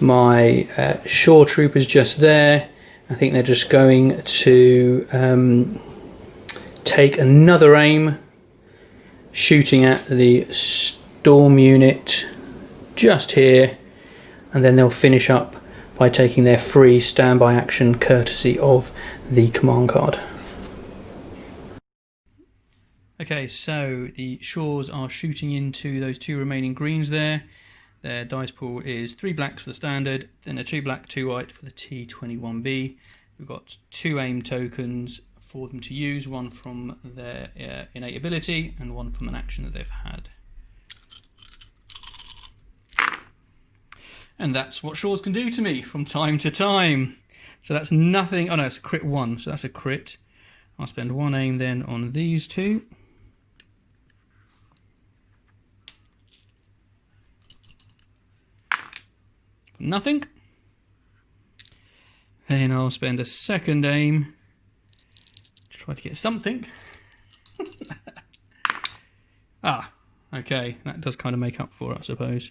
my shore troopers just there. I think they're just going to take another aim, shooting at the storm unit just here, and then they'll finish up by taking their free standby action courtesy of the command card. Okay, so the shores are shooting into those 2 remaining greens there. Their dice pool is 3 blacks for the standard, then a 2 black, 2 white for the T21B. We've got 2 aim tokens for them to use, 1 from their innate ability and 1 from an action that they've had. And that's what Shores can do to me from time to time. So that's nothing. Oh no, it's a crit 1, so that's a crit. I'll spend 1 aim then on these 2. Nothing. Then I'll spend a second aim to try to get something. Ah, okay, that does kind of make up for it, I suppose.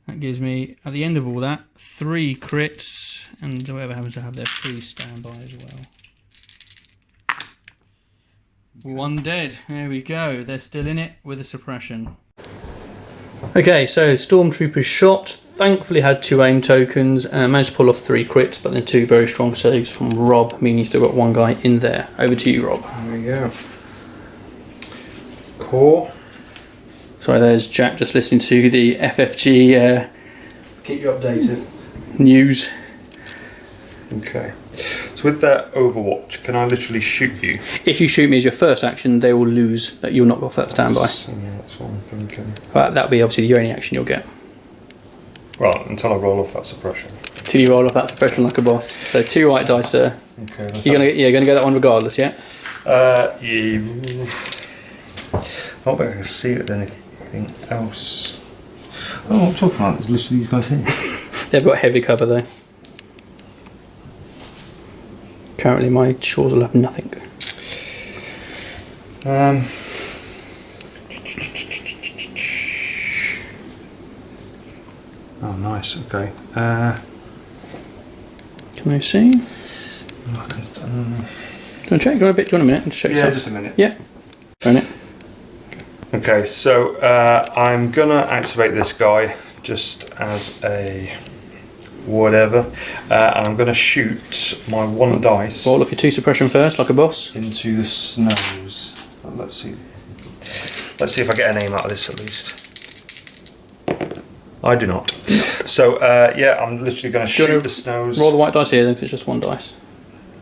That gives me, at the end of all that, 3 crits, and whoever happens to have their free standby as well. 1 dead, there we go, they're still in it with a suppression. Okay, so Stormtrooper's shot, thankfully had 2 aim tokens, managed to pull off 3 crits, but then 2 very strong saves from Rob, meaning he's still got 1 guy in there. Over to you, Rob. There we go. Core. Sorry, there's Jack just listening to the FFG Keep you updated. news. Okay. So with that Overwatch, can I literally shoot you? If you shoot me as your first action, they will lose. That you'll not go off that standby. That's what I'm thinking. But that'll be obviously the only action you'll get. Well, until I roll off that suppression. Till you roll off that suppression like a boss. So 2 white dice there. Okay. You're gonna get that one regardless, yeah? Yeah. I don't think I can see it with anything else. Oh, what I'm talking about, there's literally these guys here. They've got heavy cover though. Currently my Shores will have nothing. Oh, nice. Okay. Can I see? Do I can, you want to check? Do you want a minute? Just check yeah, yourself. just a minute. Yeah. Run it. Okay, so I'm gonna activate this guy just as a whatever, and I'm gonna shoot my 1 dice Roll off your 2 suppression first, like a boss. into the snows. Let's see if I get an aim out of this at least. I do not. So yeah, I'm literally gonna shoot the snows. Roll the white dice here, then, 'cause it's just 1 dice.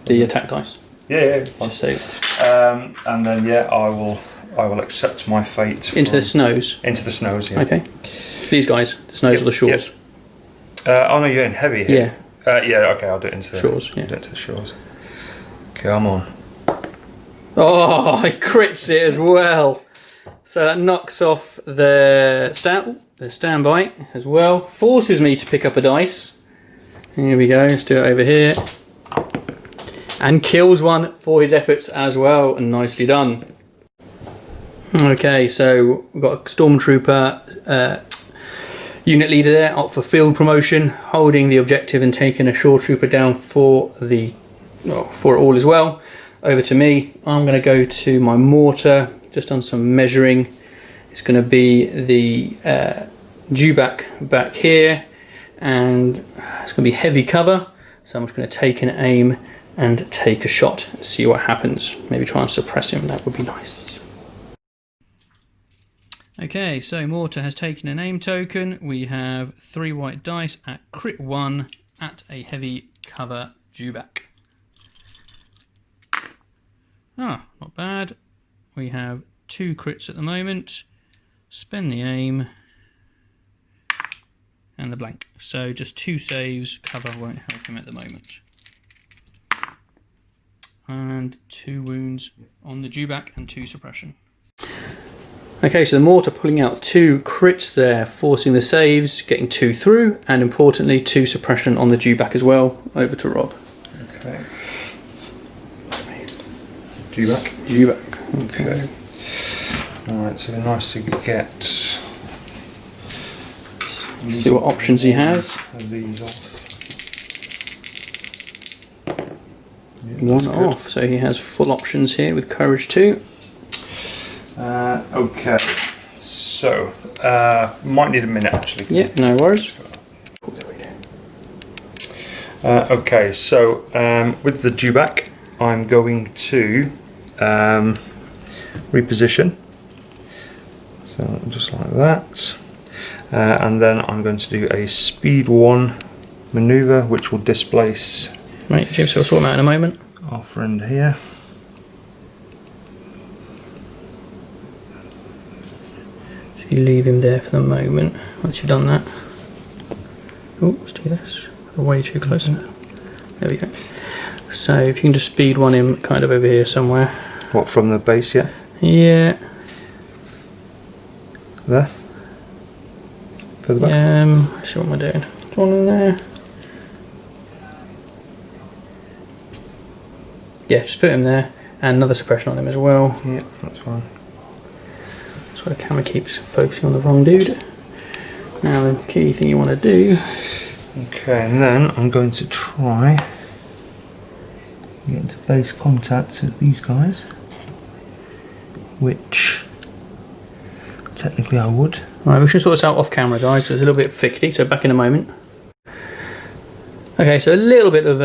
The attack dice. Yeah. Just say And then yeah, I will accept my fate. into the snows. Into the snows, yeah. Okay. These guys, the snows or the shores. Oh no, you're in heavy here. Yeah. Yeah. Okay, I'll do it into the Shores, yeah. I'll do it to the shores. Okay, I'm on. Oh, it crits it as well. So that knocks off the standby as well. Forces me to pick up a dice. Here we go. Let's do it over here. And kills 1 for his efforts as well. And nicely done. Okay, so we've got a Stormtrooper unit leader there, up for field promotion, holding the objective and taking a Shore Trooper down for it all as well. Over to me. I'm going to go to my mortar, just done some measuring. It's going to be the dewback back here, and it's going to be heavy cover. So I'm just going to take an aim and take a shot and see what happens. Maybe try and suppress him, that would be nice. Okay, so Mortar has taken an aim token. We have 3 white dice at crit 1 at a heavy cover dewback. Ah, not bad. We have 2 crits at the moment. Spend the aim. And the blank. So just 2 saves. Cover won't help him at the moment. And 2 wounds on the dewback and 2 suppression. Okay, so the Mortar pulling out 2 crits there, forcing the saves, getting 2 through, and importantly 2 suppression on the dewback as well. Over to Rob. Okay. Dewback. Dewback. Okay. Alright, so nice to get. See what options he has. These off. 1 off, so he has full options here with Courage 2. Okay, so might need a minute actually. Yeah, no worries. Okay, so with the dewback, I'm going to reposition. So just like that, and then I'm going to do a speed 1 maneuver, which will displace. Right, James, we'll sort him out in a moment. Our friend here. So you leave him there for the moment once you've done that. Oh, let's do this. We're way too close now. There we go. So if you can just speed one in kind of over here somewhere. What, from the base, yeah? Yeah. There? Further back? Let's see what am I doing. Is one in there? Yeah, just put him there. And another suppression on him as well. Yeah, that's fine. That's why the camera keeps focusing on the wrong dude. Now the key thing you want to do. Okay, and then I'm going to try get into base contact with these guys, which technically I would. Right, we should sort this out off camera, guys. So it's a little bit fickety, so back in a moment. Okay, so a little bit of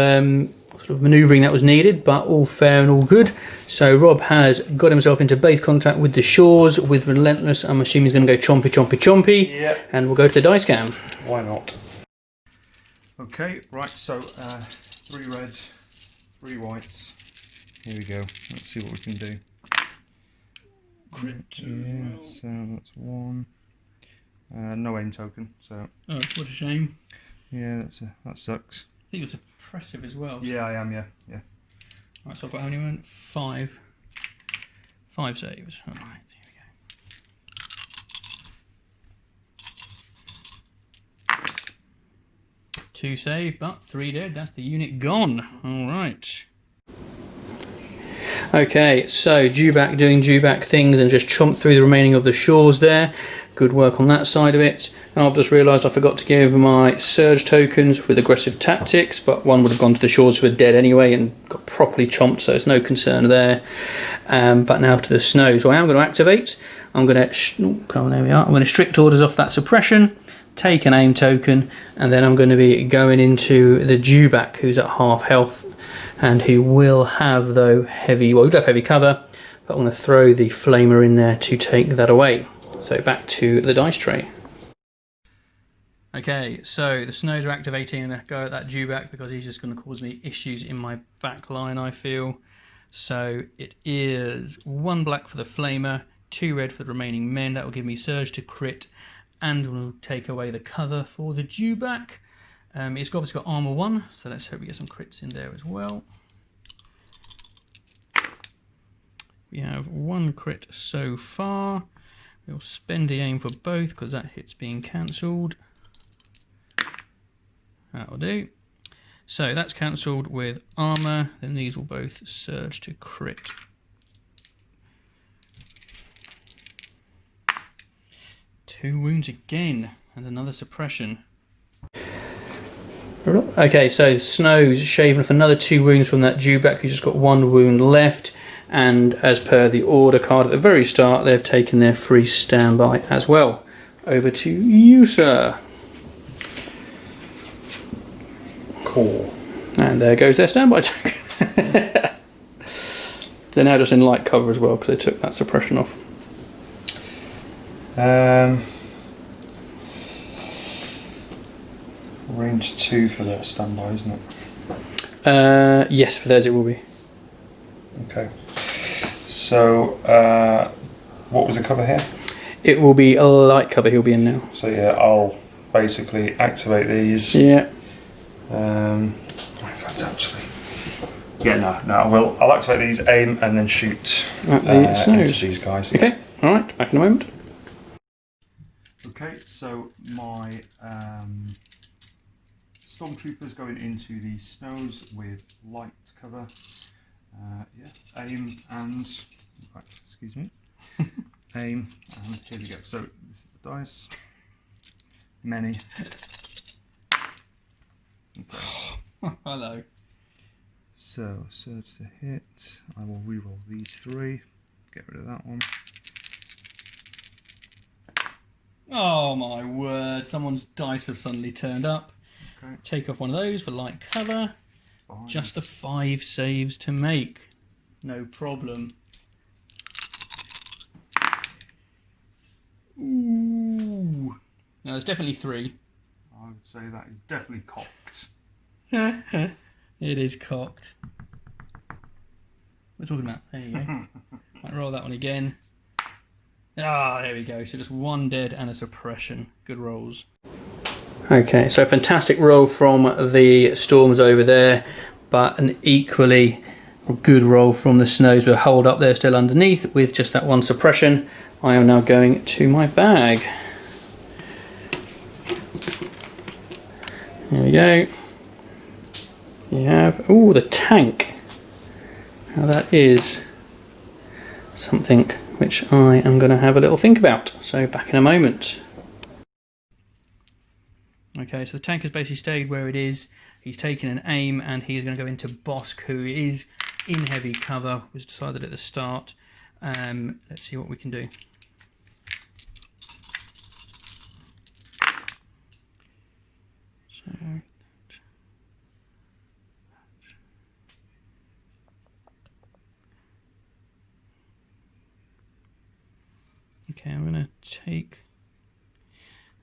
sort of manoeuvring that was needed, but all fair and all good. So Rob has got himself into base contact with the shores with Relentless. I'm assuming he's going to go chompy, chompy, chompy. Yeah. And we'll go to the dice cam. Why not? Okay, right, so 3 red, 3 whites. Here we go. Let's see what we can do. Crit. Yeah, so that's 1. No aim token, so. Oh, what a shame. Yeah, that sucks. I think you're suppressive as well. Yeah, I am, yeah. Right, so I've got how many went? 5. 5 saves. Alright, here we go. 2 save, but 3 dead. That's the unit gone. Alright. Okay, so Dewback doing Dewback things and just chomped through the remaining of the shores there. Good work on that side of it. And I've just realised I forgot to give my surge tokens with aggressive tactics, but one would have gone to the shores who were dead anyway and got properly chomped, so there's no concern there. But now to the snow. So I am going to activate. I'm going to, there we are. I'm going to strict orders off that suppression, take an aim token, and then I'm going to be going into the Dewback who's at half health and who will have, though, heavy, well, he'll have heavy cover, but I'm going to throw the flamer in there to take that away. So back to the dice tray. Okay, so the snows are activating and I go at that Dewback because he's just going to cause me issues in my back line, I feel. So it is 1 black for the flamer, 2 red for the remaining men. That will give me surge to crit and will take away the cover for the Dewback. It's obviously got armor 1, so let's hope we get some crits in there as well. We have 1 crit so far. We'll spend the aim for both because that hit's being cancelled. That'll do. So that's cancelled with armour. Then these will both surge to crit. Two wounds again and another suppression. Okay, so Snow's shaving off another 2 wounds from that Dewback who's just got 1 wound left. And as per the order card at the very start, they've taken their free standby as well. Over to you, sir. Cool. And there goes their standby token. They're now just in light cover as well because they took that suppression off. Range 2 for their standby, isn't it? Yes, for theirs it will be. Okay. So, what was the cover here? It will be a light cover he'll be in now. So yeah, I'll basically activate these. Yeah. In fact, actually, yeah, no, I will. I'll activate these, aim, and then shoot into these guys. Okay. All right. Back in a moment. Okay. So my stormtroopers going into the snows with light cover. Yeah, aim and, in fact, excuse me, aim, and here we go. So this is the dice. Many. Okay. Hello. So surge to hit. I will reroll these 3. Get rid of that one. Oh my word! Someone's dice have suddenly turned up. Okay. Take off one of those for light cover. 5. Just the 5 saves to make. No problem. Ooh. No, there's definitely 3. I would say that is definitely cocked. It is cocked. What are we talking about? There you go. Might roll that one again. Ah, there we go. So just 1 dead and a suppression. Good rolls. Okay, so fantastic roll from the Storms over there, but an equally good roll from the Snows. We'll hold up there still underneath with just that one suppression. I am now going to my bag. There we go. You have, oh, the tank. Now that is something which I am going to have a little think about. So back in a moment. Okay, so the tank has basically stayed where it is. He's taken an aim and he is going to go into Bosk, who is in heavy cover. Was decided at the start. Let's see what we can do. So, okay, I'm going to take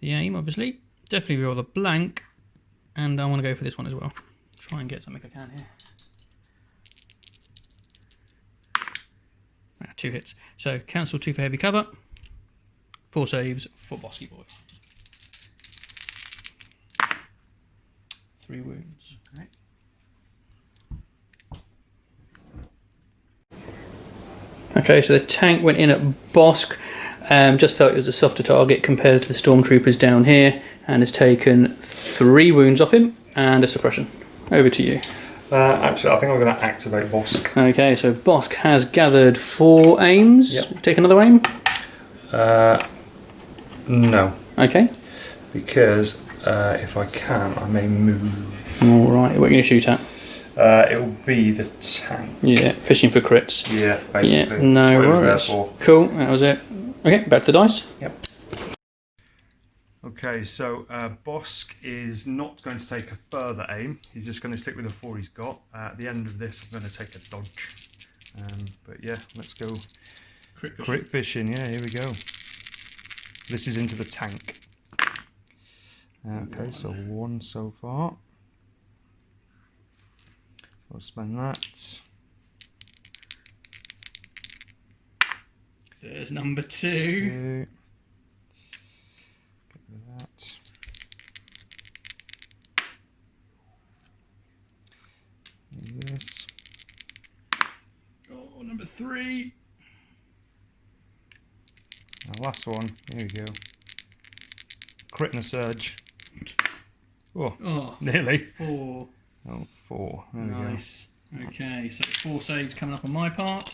the aim, obviously. Definitely roll the blank, and I want to go for this one as well. Try and get something I can here. 2 hits. So cancel 2 for heavy cover. 4 saves for Bosky Boy. 3 wounds. Okay, so the tank went in at Bosk. Just felt it was a softer target compared to the Stormtroopers down here, and has taken 3 wounds off him and a suppression. Over to you. Actually, I think I'm going to activate Bosk. Okay, so Bosk has gathered 4 aims. Yep. Take another aim? No. Okay. Because if I can, I may move. Alright, what are you going to shoot at? It will be the tank. Yeah, fishing for crits. Yeah, basically. Yeah, no That's what it was there worries. for. Cool, that was it. Okay, back to the dice. Yep. Okay, so Bosk is not going to take a further aim. He's just going to stick with the 4 he's got. At the end of this, I'm going to take a dodge. But yeah, let's go. Crit fishing, yeah, here we go. This is into the tank. Okay, so 1 so far. I'll spend that. There's number 2. 2. Get rid of that. And this. Oh, number 3. The last one. Here we go. Crit and a surge. Oh, nearly. 4. Oh, 4. There we go. Nice. Okay, so 4 saves coming up on my part.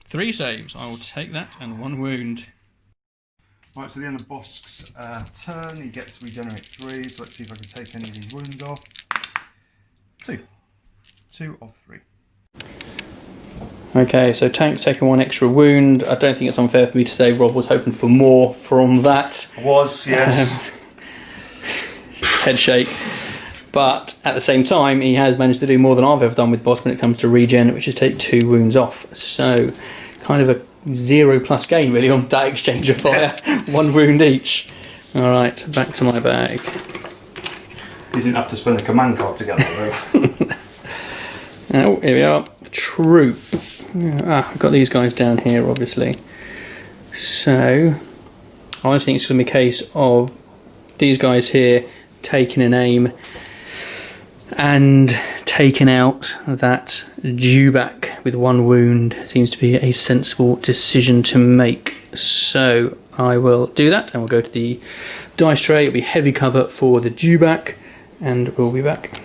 3 saves. I will take that, and 1 wound. Right, so the end of Bosk's turn, he gets to regenerate 3, so let's see if I can take any of these wounds off. 2. 2 of 3. Okay, so Tank's taking 1 extra wound. I don't think it's unfair for me to say Rob was hoping for more from that. Was, yes. Head shake. But at the same time, he has managed to do more than I've ever done with Bosk when it comes to regen, which is take 2 wounds off. So, kind of a 0+ gain really on that exchange of fire. 1 wound each. Alright, back to my bag. You didn't have to spend a command card together, though. Oh, here we are. Troop. I've got these guys down here, obviously. So, I think it's going to be a case of these guys here taking an aim and taking out that dewback with 1 wound. Seems to be a sensible decision to make. So I will do that, and we'll go to the dice tray. It'll be heavy cover for the dewback, and we'll be back.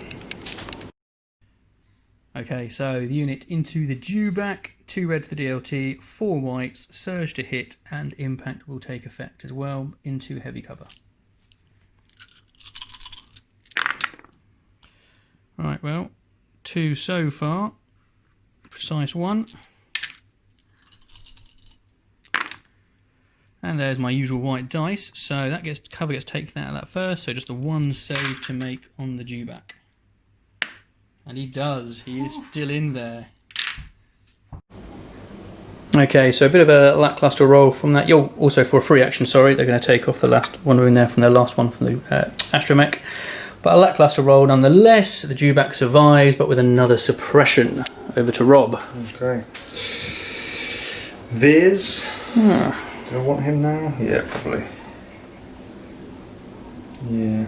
Okay, so the unit into the dewback. 2 red for the DLT, 4 whites, surge to hit, and impact will take effect as well into heavy cover. Right, well, 2 so far. Precise 1. And there's my usual white dice. So that cover gets taken out of that first. So just the 1 save to make on the dewback. And he does. He is still in there. Okay, so a bit of a lackluster roll from that. You're also for a free action, sorry. They're going to take off the last 1 wound there from their last one from the astromech. But a lackluster roll nonetheless. The dewback survives, but with another suppression. Over to Rob. Okay. Viz. Do I want him now? Yeah, probably. Yeah.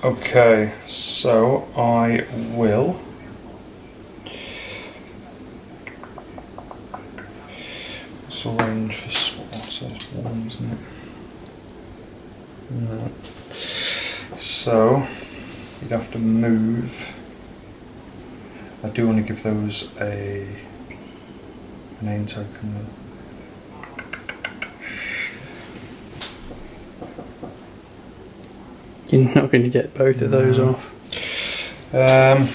Okay, so I will. What's the range for spotter? It's 1, isn't it? No. So you'd have to move. I do want to give those a name token though. You're not going to get both of those off. Okay.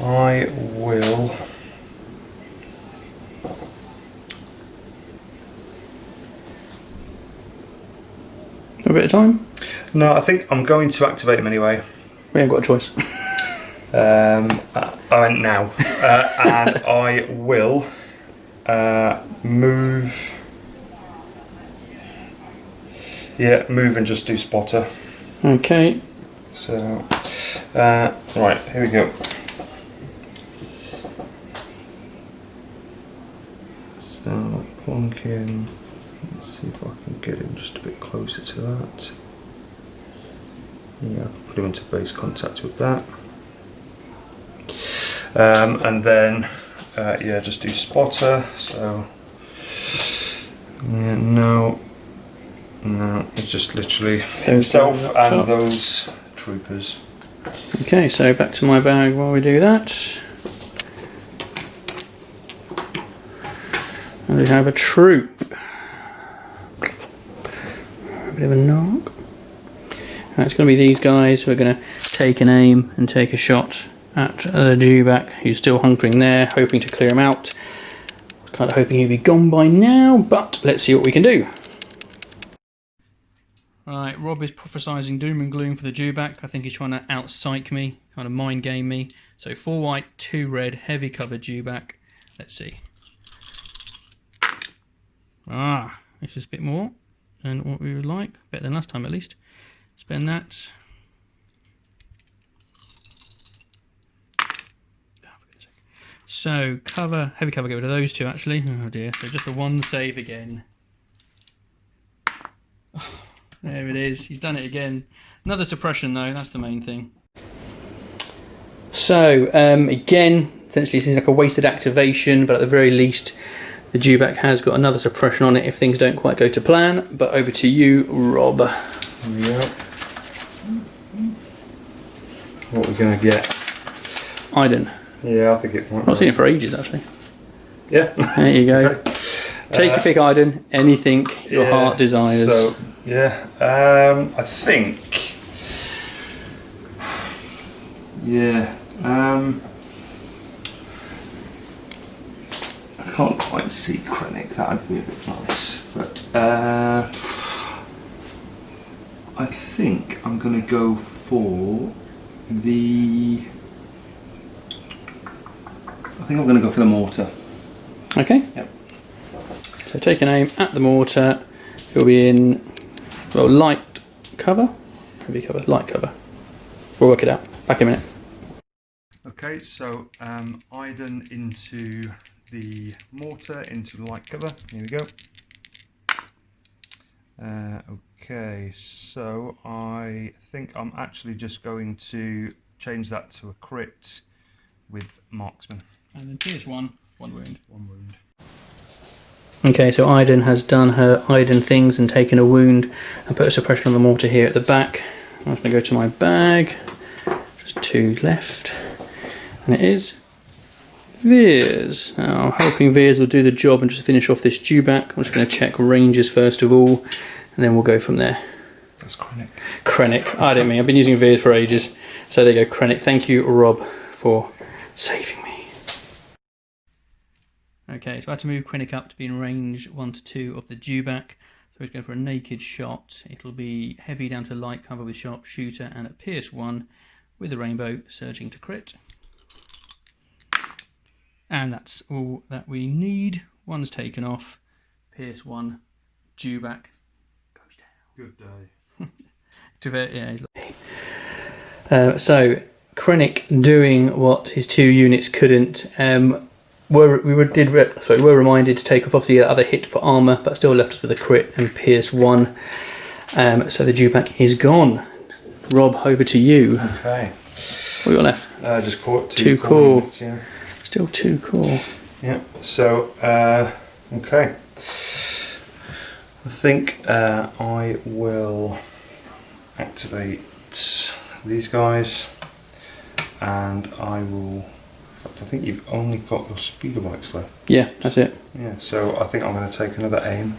I will. A bit of time? No, I think I'm going to activate him anyway. We haven't got a choice. I went now, and I will move. Yeah, move and just do spotter. Okay. So, right, here we go. Start plonking. Let's see if I can get him just a bit closer to that. Yeah, put him into base contact with that. And then, yeah, just do spotter. So, yeah, no, it's just literally himself and those troopers. Okay, so back to my bag while we do that. And we have a troop. A bit of a knock. And it's going to be these guys. We're going to take an aim and take a shot at the Dewback, who's still hunkering there, hoping to clear him out. Kind of hoping he'd be gone by now, but let's see what we can do. Right, Rob is prophesying doom and gloom for the Dewback. I think he's trying to out-psych me, kind of mind game me. So 4 white, 2 red, heavy cover Dewback. Let's see. Ah, this is a bit more than what we would like. Better than last time at least. Spend that. So cover, heavy cover, get rid of those 2 actually. Oh dear, so just the 1 save again. Oh, there it is, he's done it again. Another suppression though, that's the main thing. So again, essentially it seems like a wasted activation, but at the very least the Dewback has got another suppression on it if things don't quite go to plan. But over to you, Rob. Yep. What are we going to get? Iden. Yeah, I think it might. Not seen it for ages actually. Yeah. There you go. Okay. Take a pick, Iden. Anything your heart desires. So, yeah, I think. Yeah. I can't quite see Krennic. That'd be a bit nice, but I think I'm going to go for the. I think I'm going to go for the mortar. Okay. Yep. So take an aim at the mortar. It'll be in, well, light cover, heavy cover, light cover. We'll work it out. Back in a minute. Okay, so Iden into the mortar, into light cover. Here we go. Okay, so I think I'm actually just going to change that to a crit with marksman. And then Pierce 1 wound. 1 wound. Okay, so Iden has done her Iden things and taken a wound and put a suppression on the mortar here at the back. I'm just going to go to my bag. Just 2 left. And it is Veers. Now, I'm hoping Veers will do the job and just finish off this Dewback. I'm just going to check ranges first of all, and then we'll go from there. That's Krennic. Krennic. I don't mean. I've been using Veers for ages. So there you go, Krennic. Thank you, Rob, for saving me. Okay, so I had to move Krennic up to be in range 1 to 2 of the Dewback. So we're going for a naked shot. It'll be heavy down to light cover with sharpshooter and at Pierce 1 with the rainbow surging to crit. And that's all that we need. 1's taken off. Pierce 1. Dewback goes down. Good day. Yeah, so Krennic doing what his 2 units couldn't. We were reminded to take off the other hit for armour, but still left us with a crit and pierce 1. So the dewback is gone. Rob, over to you. Okay. What you got left? Just caught 2 core. Units, yeah. Still 2 core. Yeah. So okay. I think I will activate these guys, and I will. I think you've only got your speeder bikes left. Yeah, that's it. Yeah. So I think I'm going to take another aim,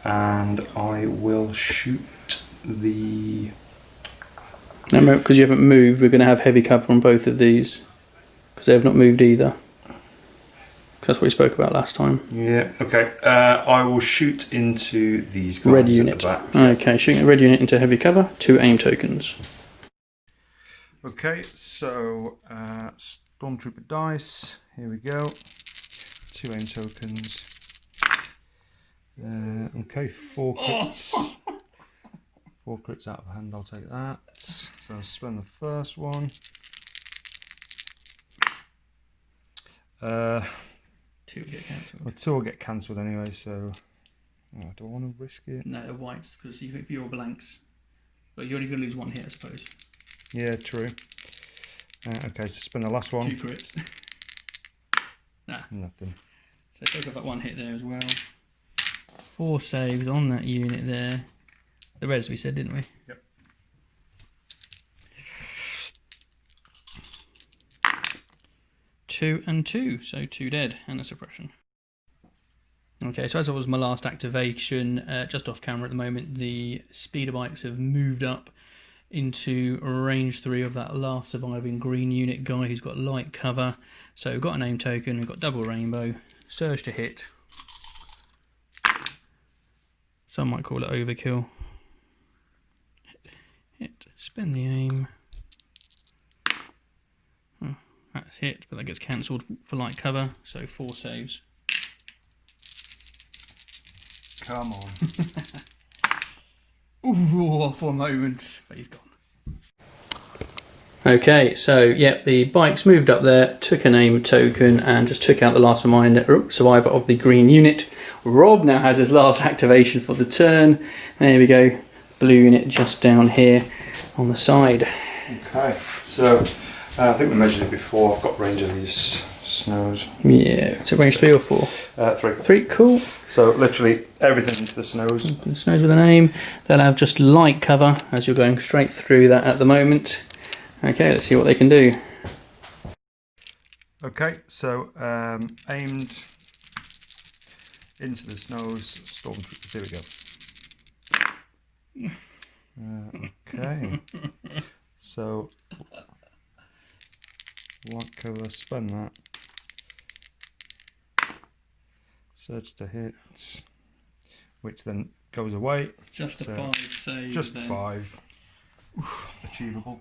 and I will shoot the. No, because you haven't moved, we're going to have heavy cover on both of these, because they have not moved either. That's what we spoke about last time. Yeah. Okay. I will shoot into these guys Red at unit. the back. Okay, shooting a red unit into heavy cover. 2 aim tokens. Okay, so Stormtrooper dice, here we go, 2 aim tokens, okay, 4 crits, 4 crits out of hand, I'll take that, so I'll spend the first one, 2 get cancelled. well, 2 will get cancelled anyway, so, do I want to risk it? No, they're whites, because if you're blanks, but you're only going to lose 1 hit, I suppose. Yeah, true. Okay, so spend the last one. 2 crits. Nah. Nothing. So take off that 1 hit there as well. 4 saves on that unit there. The res we said, didn't we? Yep. Two and 2, so 2 dead and a suppression. Okay, so as it was my last activation, just off camera at the moment, the speeder bikes have moved up into range 3 of that last surviving green unit guy who's got light cover. So we've got an aim token, we've got double rainbow, surge to hit. Some might call it overkill. Hit, spend the aim. Oh, that's hit, but that gets cancelled for light cover, so 4 saves. Come on. Ooh, for a moment, but he's gone. Okay, so yeah, the bikes moved up there, took an aim token, and just took out the last survivor of the green unit. Rob now has his last activation for the turn. There we go, blue unit just down here on the side. Okay, so I think we measured it before. I've got range of these snows. Yeah, so range 3 or 4? 3. 3, cool. So literally everything into the snows. The snows with an aim. They'll have just light cover as you're going straight through that at the moment. Okay, let's see what they can do. Okay, so aimed into the snows, stormtroopers. Here we go. Okay, so light cover, spend that. Surge to hit, which then goes away. Just a So 5 save. just then. 5. Achievable.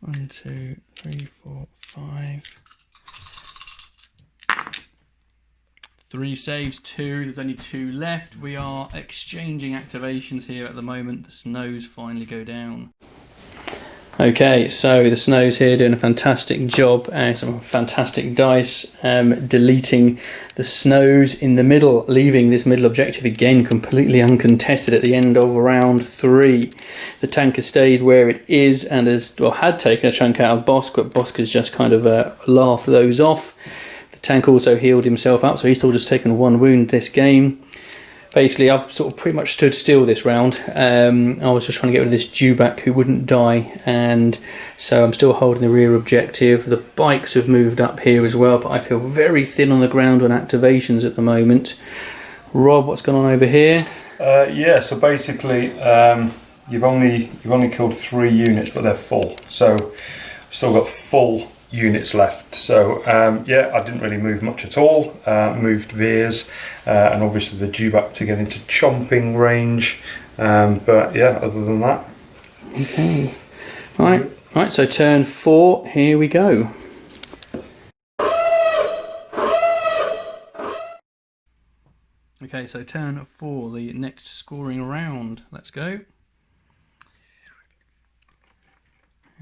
1, 2, 3, 4, 5. 3 saves, 2. There's only 2 left. We are exchanging activations here at the moment. The snows finally go down. Okay, so the snows here doing a fantastic job. Some fantastic dice. Deleting the snows in the middle, leaving this middle objective again completely uncontested at the end of round 3. The tank has stayed where it is and had taken a chunk out of Bosk, but Bosk has just kind of laughed those off. The tank also healed himself up, so he's still just taken 1 wound this game. Basically, I've sort of pretty much stood still this round. I was just trying to get rid of this dewback who wouldn't die, and so I'm still holding the rear objective. The bikes have moved up here as well, but I feel very thin on the ground on activations at the moment. Rob, what's going on over here? Yeah, so basically you've only killed 3 units, but they're full. So I've still got full units left. So yeah, I didn't really move much at all. Moved Veers and obviously the dewback to get into chomping range. But yeah, other than that. Okay. Right, so turn 4, here we go. Okay, so turn 4, the next scoring round. Let's go.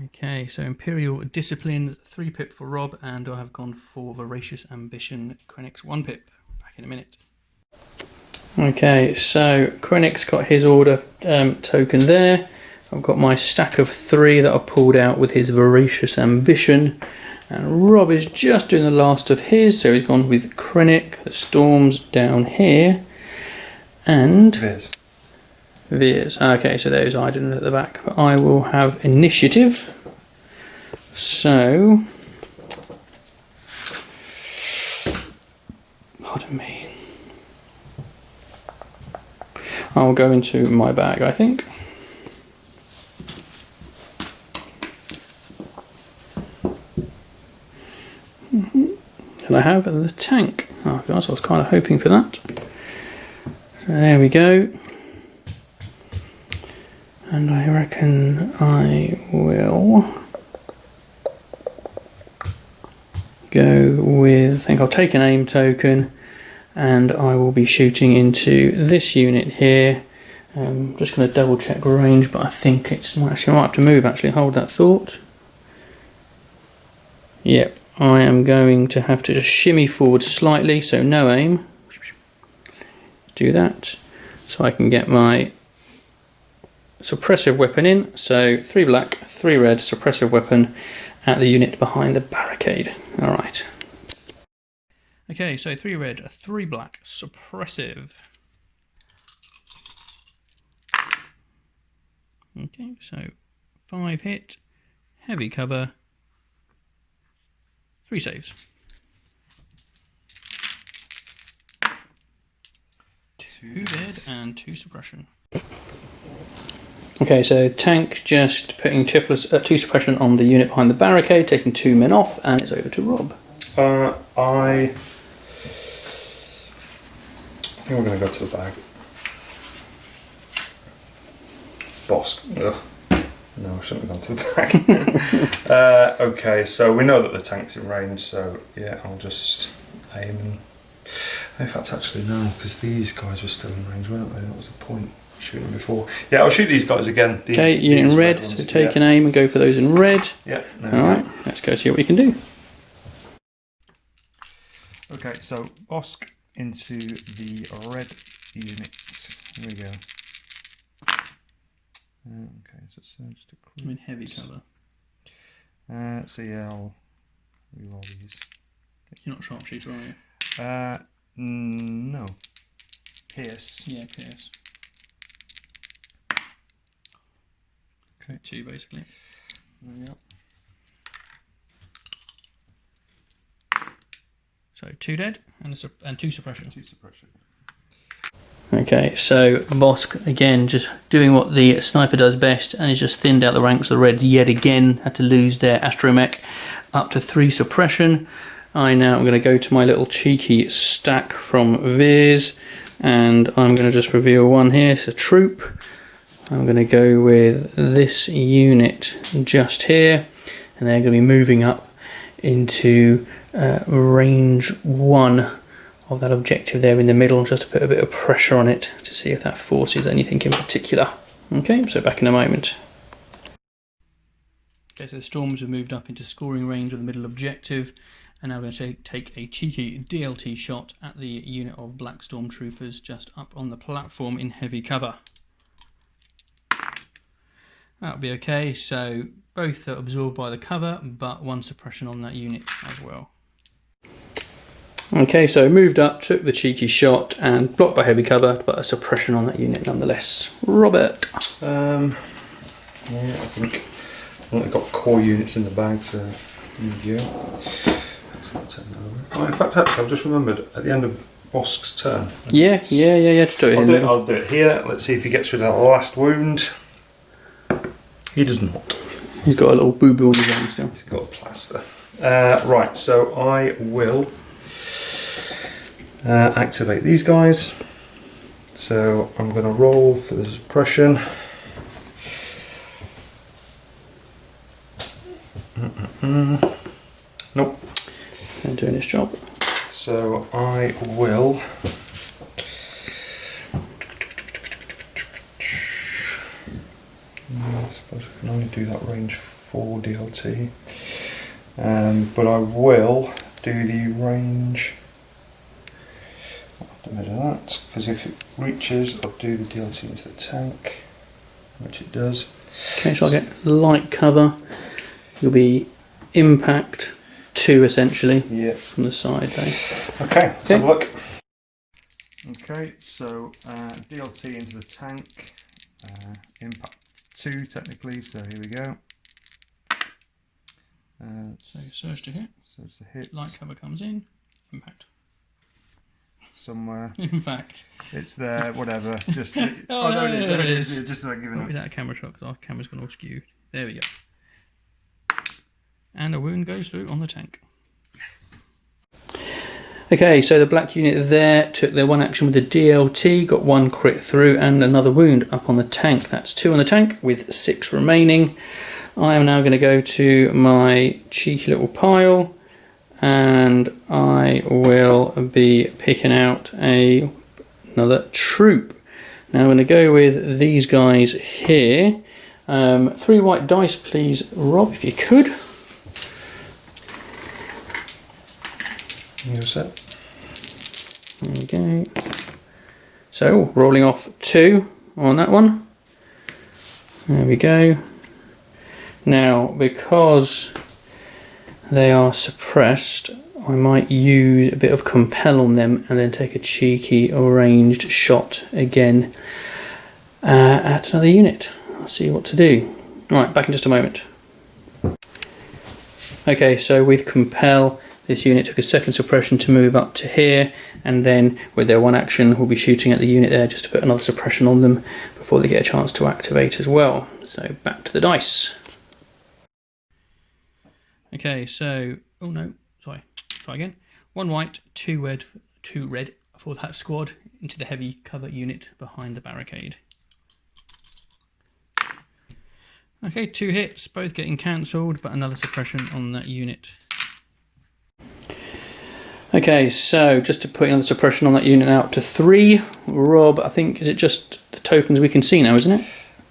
Okay, so Imperial Discipline, 3 pip for Rob, and I have gone for Voracious Ambition, Krennic's 1 pip. Back in a minute. Okay, so Krennic's got his order token there. I've got my stack of 3 that I pulled out with his Voracious Ambition. And Rob is just doing the last of his, so he's gone with Krennic, the Storms down here, and Veers. Okay, so there's Iden at the back. But I will have Initiative. So, pardon me. I'll go into my bag, I think. And I have the tank. Oh, to be honest, I was kind of hoping for that. So there we go. And I reckon I will go with, I think I'll take an aim token and I will be shooting into this unit here. I'm just going to double check range, but I think it's actually, I might have to move actually, hold that thought. Yep, I am going to have to just shimmy forward slightly, so no aim. Do that, so I can get my suppressive weapon in. So 3 black, 3 red, suppressive weapon at the unit behind the barricade. Alright. Okay, so 3 red, 3 black, suppressive. Okay, so 5 hit, heavy cover, 3 saves. 2 dead and 2 suppression. Okay, so tank just putting 2 suppression on the unit behind the barricade, taking 2 men off, and it's over to Rob. I think we're going to go to the bag. Bosk. Ugh. No, I shouldn't have gone to the back. Okay, so we know that the tank's in range, so yeah, I'll just aim and... In fact, actually no, because these guys were still in range, weren't they? That was the point, shooting before. Yeah, I'll shoot these guys again. Okay, unit in red, so take an aim and go for those in red. Yeah, alright, let's go see what we can do. Okay, so Bosk into the red unit. Here we go. Okay, so surge to crit. I'm in heavy cover. So yeah, I'll reroll these. You're not sharpshooter, are you? No. Pierce. Yeah, Pierce. Okay. 2 basically. Yep. So 2 dead and 2 suppression. 2 suppression. Okay, so Bosk again just doing what the sniper does best, and he's just thinned out the ranks of the Reds yet again. Had to lose their astromech up to 3 suppression. I now am going to go to my little cheeky stack from Veers, and I'm going to just reveal one here. It's a troop. I'm going to go with this unit just here, and they're going to be moving up into range 1 of that objective there in the middle, just to put a bit of pressure on it to see if that forces anything in particular. Okay, so back in a moment. Okay, so the Storms have moved up into scoring range of the middle objective, and now we're going to take a cheeky DLT shot at the unit of black stormtroopers just up on the platform in heavy cover. That'll be okay, so both are absorbed by the cover, but 1 suppression on that unit as well. Okay, so moved up, took the cheeky shot, and blocked by heavy cover, but a suppression on that unit nonetheless. Robert? Yeah, I think I've only got core units in the bag, so there you go. Oh, in fact, actually, I've just remembered at the end of Bosk's turn. Yeah, just do it. I'll do it here. Let's see if he gets rid of that last wound. He does not. He's got a little boo-boo on his arm still. He's got a plaster. Right, so I will activate these guys. So I'm going to roll for the suppression. Nope. And doing his job. So I will. I suppose I can only do that range 4 DLT. But I will do the range. I'll measure that, because if it reaches, I'll do the DLT into the tank, which it does. Okay, so I'll get light cover. You'll be impact 2 essentially. Yeah. From the side there. Okay, let's have a look. Okay, so DLT into the tank, impact 2 technically, so here we go. So surge to hit. Surge to hit. Light cover comes in. Impact. Somewhere. Impact. It's there, whatever. Just there it is. Just like giving Is that a camera shot? Because our camera's gone all skewed. There we go. And a wound goes through on the tank. Yes. Okay, so the black unit there took their 1 action with the DLT, got 1 crit through, and another wound up on the tank. That's 2 on the tank with 6 remaining. I am now going to go to my cheeky little pile, and I will be picking out another troop. Now I'm going to go with these guys here. 3 white dice, please, Rob, if you could. You're set. There we go. So, rolling off 2 on that one. There we go. Now, because they are suppressed, I might use a bit of compel on them and then take a cheeky ranged shot again at another unit. I'll see what to do. Alright, back in just a moment. Okay, so with compel, this unit took a second suppression to move up to here, and then with their 1 action, we'll be shooting at the unit there just to put another suppression on them before they get a chance to activate as well. So back to the dice. Okay, so, oh no, sorry, try again. 1 white, 2 red for that squad into the heavy cover unit behind the barricade. Okay, 2 hits, both getting cancelled, but another suppression on that unit. Okay, so just to put another suppression on that unit out to 3. Rob, I think, is it just the tokens we can see now, isn't it?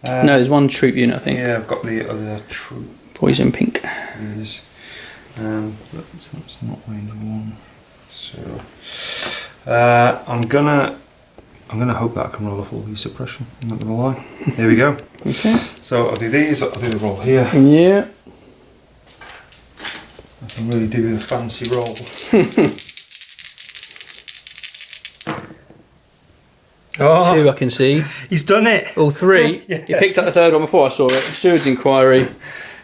No, there's 1 troop unit, I think. Yeah, I've got the other troop. Poison pink. Is. But that's not range 1. So I'm gonna hope that I can roll off all these suppression. I'm not gonna lie. Here we go. Okay. So I'll do these. I'll do the roll here. Yeah. I can really do the fancy roll. Oh, 2 I can see. he's done it. All 3. Yeah. You picked up the 3rd one before I saw it. Steward's inquiry.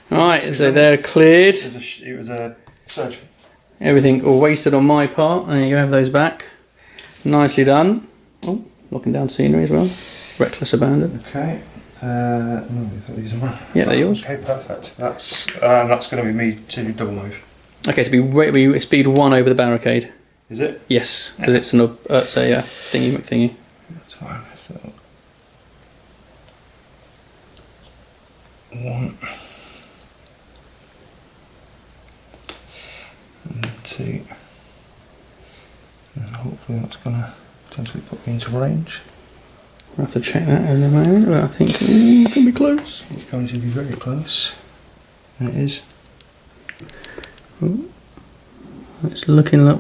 Right, so they're cleared. It was a surge. Everything all wasted on my part. There you have those back. Nicely done. Oh, knocking down scenery as well. Reckless abandon. Okay. No, these are mine. Yeah, they're yours. Okay, perfect. That's going to be me to double move. Okay, so we speed 1 over the barricade. Is it? Yes, because it's a thingy McThingy. That's fine. So 1 and 2, and hopefully that's going to potentially put me into range. I'll have to check that in a moment, but I think it can be close. It's going to be very close. And it is. Ooh. It's looking like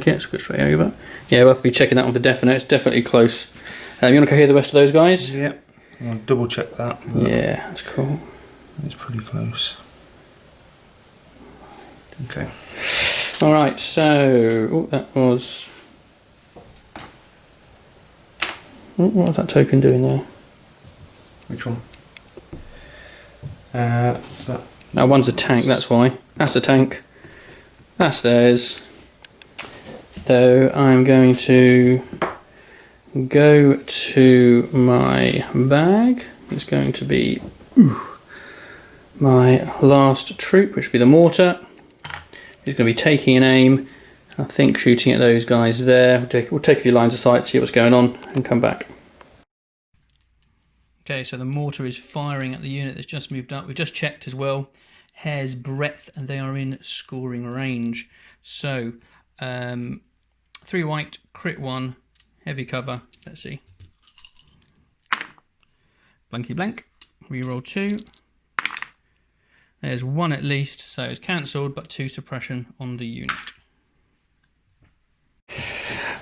it. Let's go straight over. Yeah, we'll have to be checking that one for definite. It's definitely close. You want to go hear the rest of those guys? Yeah. I'll double check that. Yeah, that's cool. It's pretty close. Okay. All right. So that was. What was that token doing there? Which one? That. That one's a tank. That's why. That's a tank. That's theirs. So I'm going to go to my bag. It's going to be my last troop, which will be the mortar. He's going to be taking an aim. I think shooting at those guys there. We'll take a few lines of sight, see what's going on, and come back. Okay, so the mortar is firing at the unit that's just moved up. We've just checked as well. Hair's breadth, and they are in scoring range. So, 3 white, crit 1, heavy cover. Let's see. Blanky blank. Reroll 2. There's 1 at least, so it's cancelled, but 2 suppression on the unit.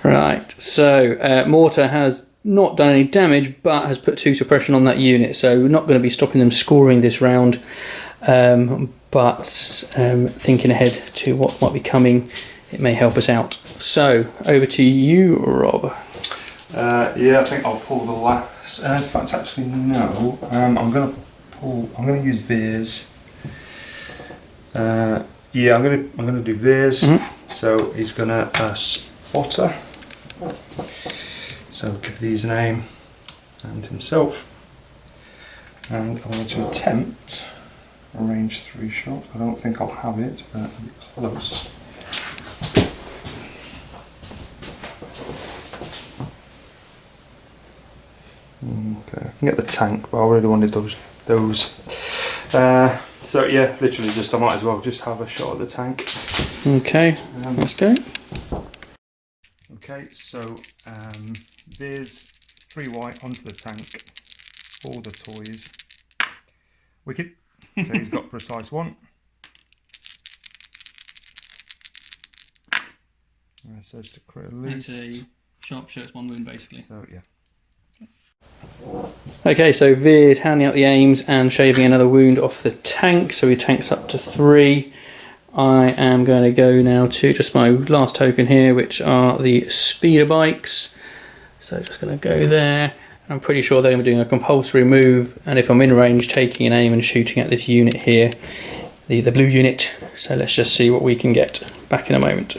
Right, so mortar has not done any damage, but has put 2 suppression on that unit, so we're not going to be stopping them scoring this round, but thinking ahead to what might be coming, it may help us out. So, over to you, Rob. Yeah, I think I'll pull the last. In fact, actually, no. I'm going to use Veers. Yeah, I'm going to do Veers. So he's going to spotter. So give these a name and himself. And I'm going to attempt a range 3 shot. I don't think I'll have it, but it'll be close. Okay, I can get the tank, but I really wanted those. So yeah, literally just I might as well just have a shot at the tank. Okay, let's go. Okay, so there's 3 white onto the tank, all the toys. Wicked. So he's got precise 1. So it's to crit at least. It's a sharp shirts 1 wound basically. So yeah. Okay, so Veer's handing out the aims and shaving another wound off the tank, so he tanks up to 3. I am going to go now to just my last token here, which are the speeder bikes. So just going to go there. I'm pretty sure they're going to be doing a compulsory move, and if I'm in range, taking an aim and shooting at this unit here, the blue unit. So let's just see what we can get. Back in a moment.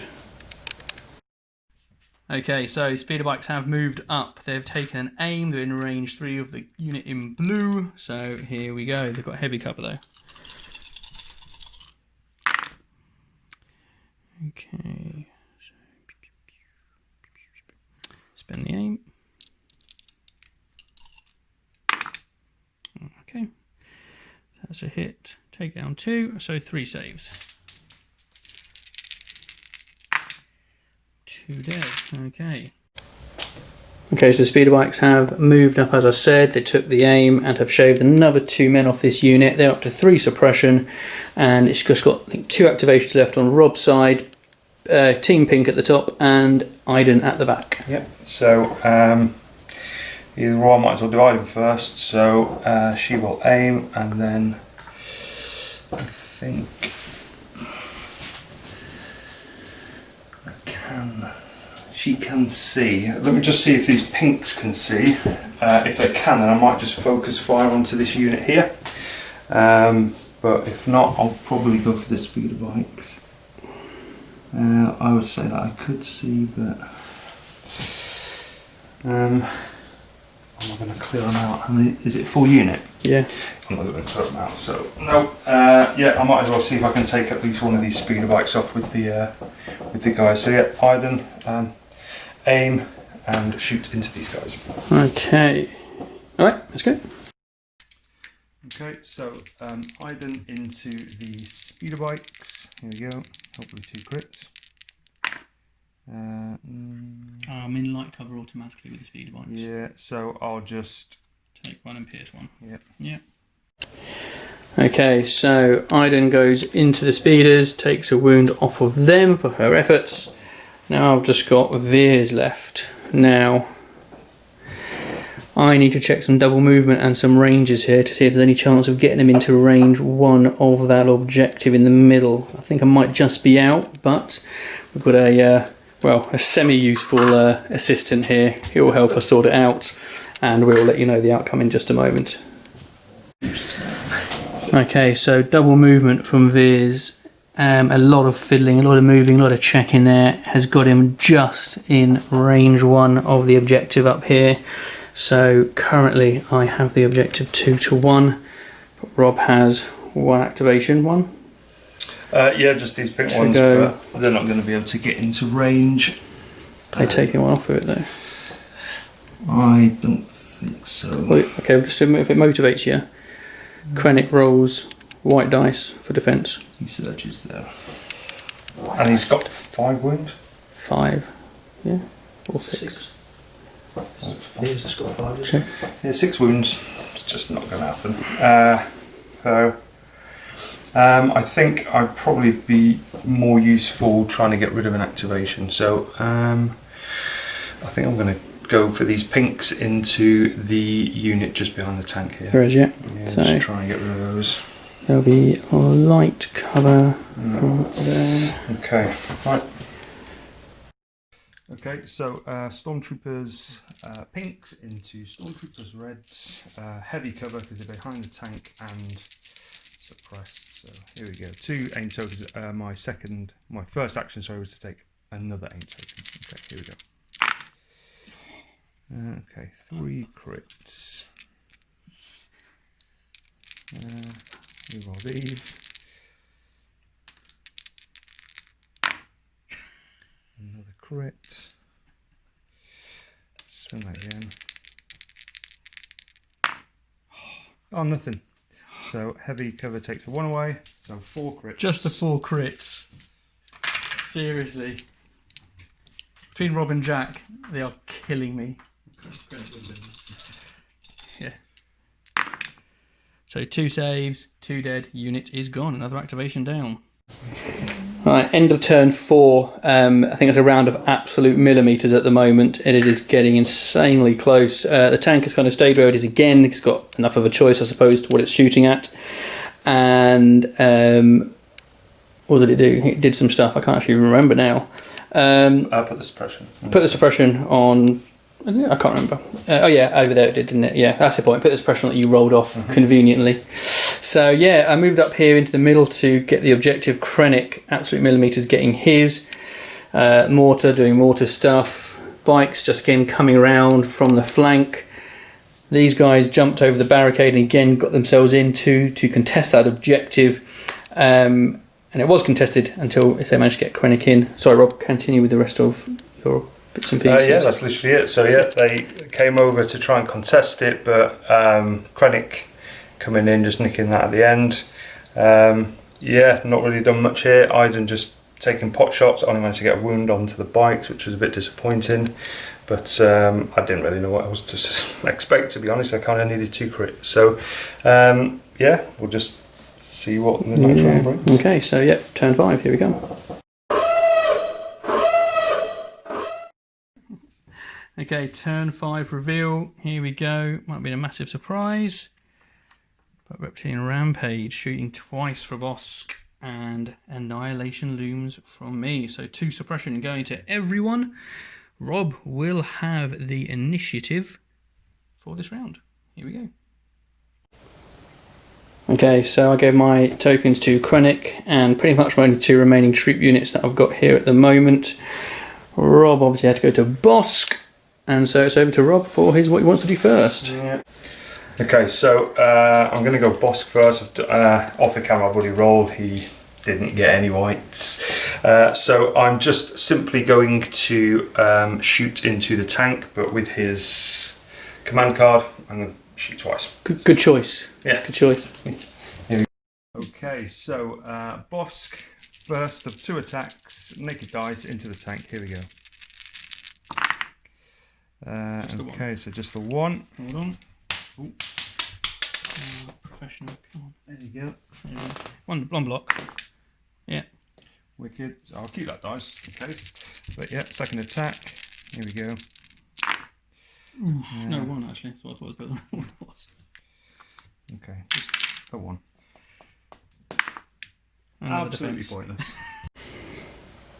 Okay, so speeder bikes have moved up. They've taken an aim. They're in range 3 of the unit in blue. So here we go. They've got heavy cover though. Okay. Spin the aim. Okay. That's a hit. Take down 2. So 3 saves. 2 dead. Okay. Okay, so the speeder bikes have moved up as I said. They took the aim and have shaved another 2 men off this unit. They're up to 3 suppression, and it's just got, I think, 2 activations left on Rob's side. Team Pink at the top and Iden at the back. Yep. So either or, I might as well do Iden first. So she will aim, and then I think she can see. Let me just see if these pinks can see. If they can, then I might just focus fire onto this unit here. But if not, I'll probably go for the speeder bikes. I would say that I could see, but I'm not going to clear them out. I mean, is it full unit? Yeah. I'm not going to clear them out. So no. Yeah, I might as well see if I can take at least one of these speeder bikes off with the guys. So yeah, Iden, aim and shoot into these guys. Okay. All right, let's go. Okay, so Iden into the speeder bikes. Here we go. Hopefully 2 crits. I'm in light cover automatically with the speeder bikes. Yeah, so I'll just take 1 and pierce 1. Yep. Yeah. Okay, so Iden goes into the speeders, takes a wound off of them for her efforts. Now I've just got Veers left. Now I need to check some double movement and some ranges here to see if there's any chance of getting them into range 1 of that objective in the middle. I think I might just be out, but we've got a semi-useful assistant here. He will help us sort it out, and we'll let you know the outcome in just a moment. Okay, so double movement from Veers. A lot of fiddling, a lot of moving, a lot of checking there has got him just in range 1 of the objective up here. So currently I have the objective 2 to 1. But Rob has 1 activation, 1. Yeah, just these pink ones, but they're not going to be able to get into range. Are taking 1 off of it though? I don't think so. Well, okay, just if it motivates you, Krennic rolls white dice for defence. He searches there. And he's got 5 wounds? 5, yeah, or 6. He's just got 5. Sure. Yeah, 6 wounds. It's just not going to happen. So I think I'd probably be more useful trying to get rid of an activation. So I think I'm going to go for these pinks into the unit just behind the tank here. There is, yeah. Yeah, So just try and get rid of those. there'll be light cover from there. Okay, right. Okay, so Stormtroopers pinks into Stormtroopers reds, heavy cover because they're behind the tank and suppressed. So here we go. 2 aim tokens. My first action, sorry, was to take another aim token. Okay, here we go. Okay, 3 crits. Move all these. Another crit. Spin that again. Oh, nothing. So heavy cover takes the 1 away. So 4 crits. Just the 4 crits. Seriously. Between Rob and Jack, they are killing me. Yeah. So 2 saves, 2 dead, unit is gone. Another activation down. Right, end of turn 4. I think it's a round of absolute millimetres at the moment, and it is getting insanely close. The tank has kind of stayed where it is again. It's got enough of a choice, I suppose, to what it's shooting at. And what did it do? It did some stuff I can't actually remember now. Put the suppression. Put the suppression on. I can't remember. Oh yeah, over there it did, didn't it? Yeah, that's the point. Put the suppression that you rolled off conveniently. So yeah, I moved up here into the middle to get the objective. Krennic, absolute millimetres, getting his. Mortar doing mortar stuff. Bikes just again coming around from the flank. These guys jumped over the barricade and again got themselves into to contest that objective. And it was contested until they managed to get Krennic in. Sorry, Rob, continue with the rest of your bits and pieces. Yeah, that's literally it. So yeah, they came over to try and contest it, but Krennic coming in, just nicking that at the end. Yeah, not really done much here. Iden just taking pot shots. Only managed to get a wound onto the bikes, which was a bit disappointing. But I didn't really know what I was to expect, to be honest. I kind of needed 2 crits. So yeah, we'll just see what the next round brings. Okay, so yeah, turn 5, here we go. Okay, turn 5 reveal, here we go. Might be a massive surprise. But Reptilian Rampage shooting twice for Bosk and Annihilation looms from me. So 2 suppression going to everyone. Rob will have the initiative for this round. Here we go. Okay, so I gave my tokens to Krennic and pretty much my only 2 remaining troop units that I've got here at the moment. Rob obviously had to go to Bosk, and so it's over to Rob for what he wants to do first. Yeah. Okay, so I'm going to go Bosk first. Off the camera I've already rolled, he didn't get any whites. So I'm just simply going to shoot into the tank, but with his command card, I'm going to shoot twice. Good choice. Yeah. Good choice. Okay, so Bosk, first of 2 attacks, naked dice into the tank. Here we go. Okay, so just the 1. Hold on. Ooh. Professional. Come on. There you go. One block. Yeah. Wicked. So I'll keep that dice just in case. But yeah, second attack. Here we go. No, 1 actually. So I thought it was better than 1 was. Okay, just the 1. Another Absolutely defense. pointless.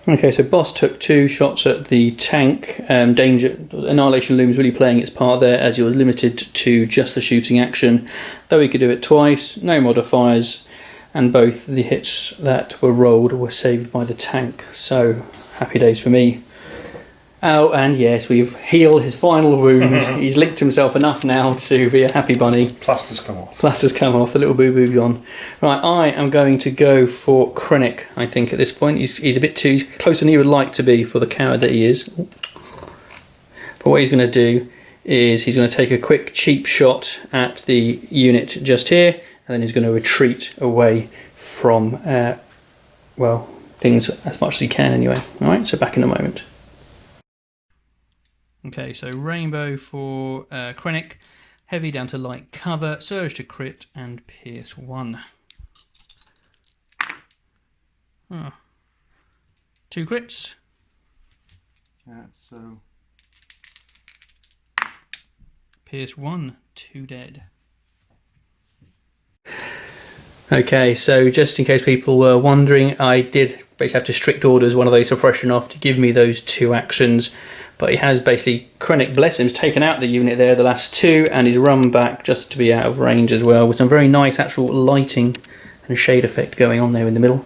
Okay, so Boss took 2 shots at the tank. Annihilation Loom's really playing its part there, as he was limited to just the shooting action. Though he could do it twice, no modifiers, and both the hits that were rolled were saved by the tank. So, happy days for me. Oh, and yes, we've healed his final wound. He's licked himself enough now to be a happy bunny. Plaster's come off. Plaster's come off, the little boo-boo gone. Right, I am going to go for Krennic, I think, at this point. He's a bit he's closer than he would like to be for the coward that he is. But what he's going to do is he's going to take a quick, cheap shot at the unit just here, and then he's going to retreat away from, well, things as much as he can anyway. Alright, so back in a moment. Okay, so Rainbow for Krennic, Heavy down to light cover, Surge to crit, and Pierce 1. Oh. 2 crits. Yeah, so Pierce 1, 2 dead. Okay, so just in case people were wondering, I did basically have to strict orders one of those suppression off to give me those 2 actions, but he has basically Krennic Bless him's taken out the unit there, the last 2, and he's run back just to be out of range as well, with some very nice actual lighting and shade effect going on there in the middle.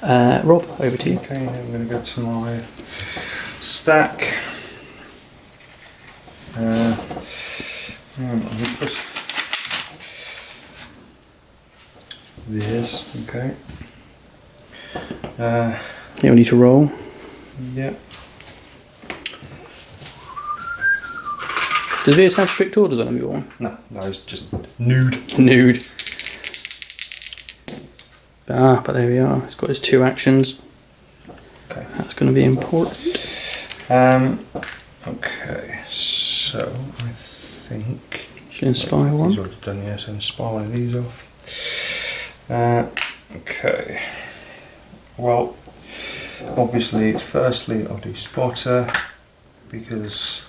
Rob, over to you. okay, I'm going to go to my stack. First this, okay. You'll need to roll. Yeah. Does Veers have strict orders on him, your one? No, it's just nude. Nude. Ah, but there we are. He's got his 2 actions. Okay. That's going to be important. Okay, so I think Should inspire one. he's already done, yes. Inspire one of these off. Okay. Well, obviously, firstly, I'll do spotter because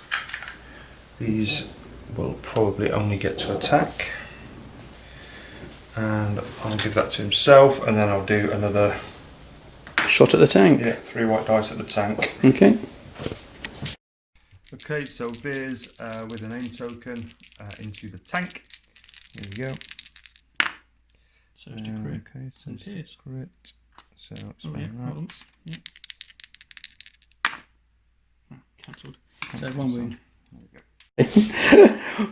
these will probably only get to attack, and I'll give that to himself, and then I'll do another Shot at the tank. Yeah, 3 white dice at the tank. Okay. Okay, so Veers with an aim token into the tank. Here we go. So it's a crit. Okay, so And pierce. crit. So it's Oh yeah, that. hold on. Yeah. Oh, cancelled. So 1 wound. There we go.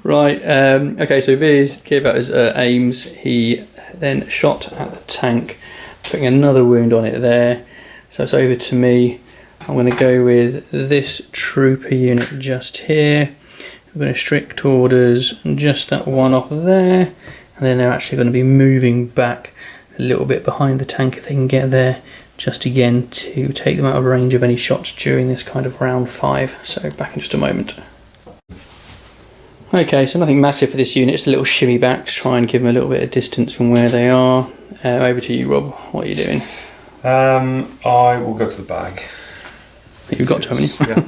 Right, okay, so Veers gave out his aims. He then shot at the tank, putting another wound on it there. So it's over to me. I'm going to go with this trooper unit just here. We're going to strict orders just that one off there. And then they're actually going to be moving back a little bit behind the tank if they can get there. Just again to take them out of range of any shots during this kind of round 5. So back in just a moment. Okay, so nothing massive for this unit, just a little shimmy back to try and give them a little bit of distance from where they are. Over to you, Rob. What are you doing? I will go to the bag. You've got to, haven't you? Yeah.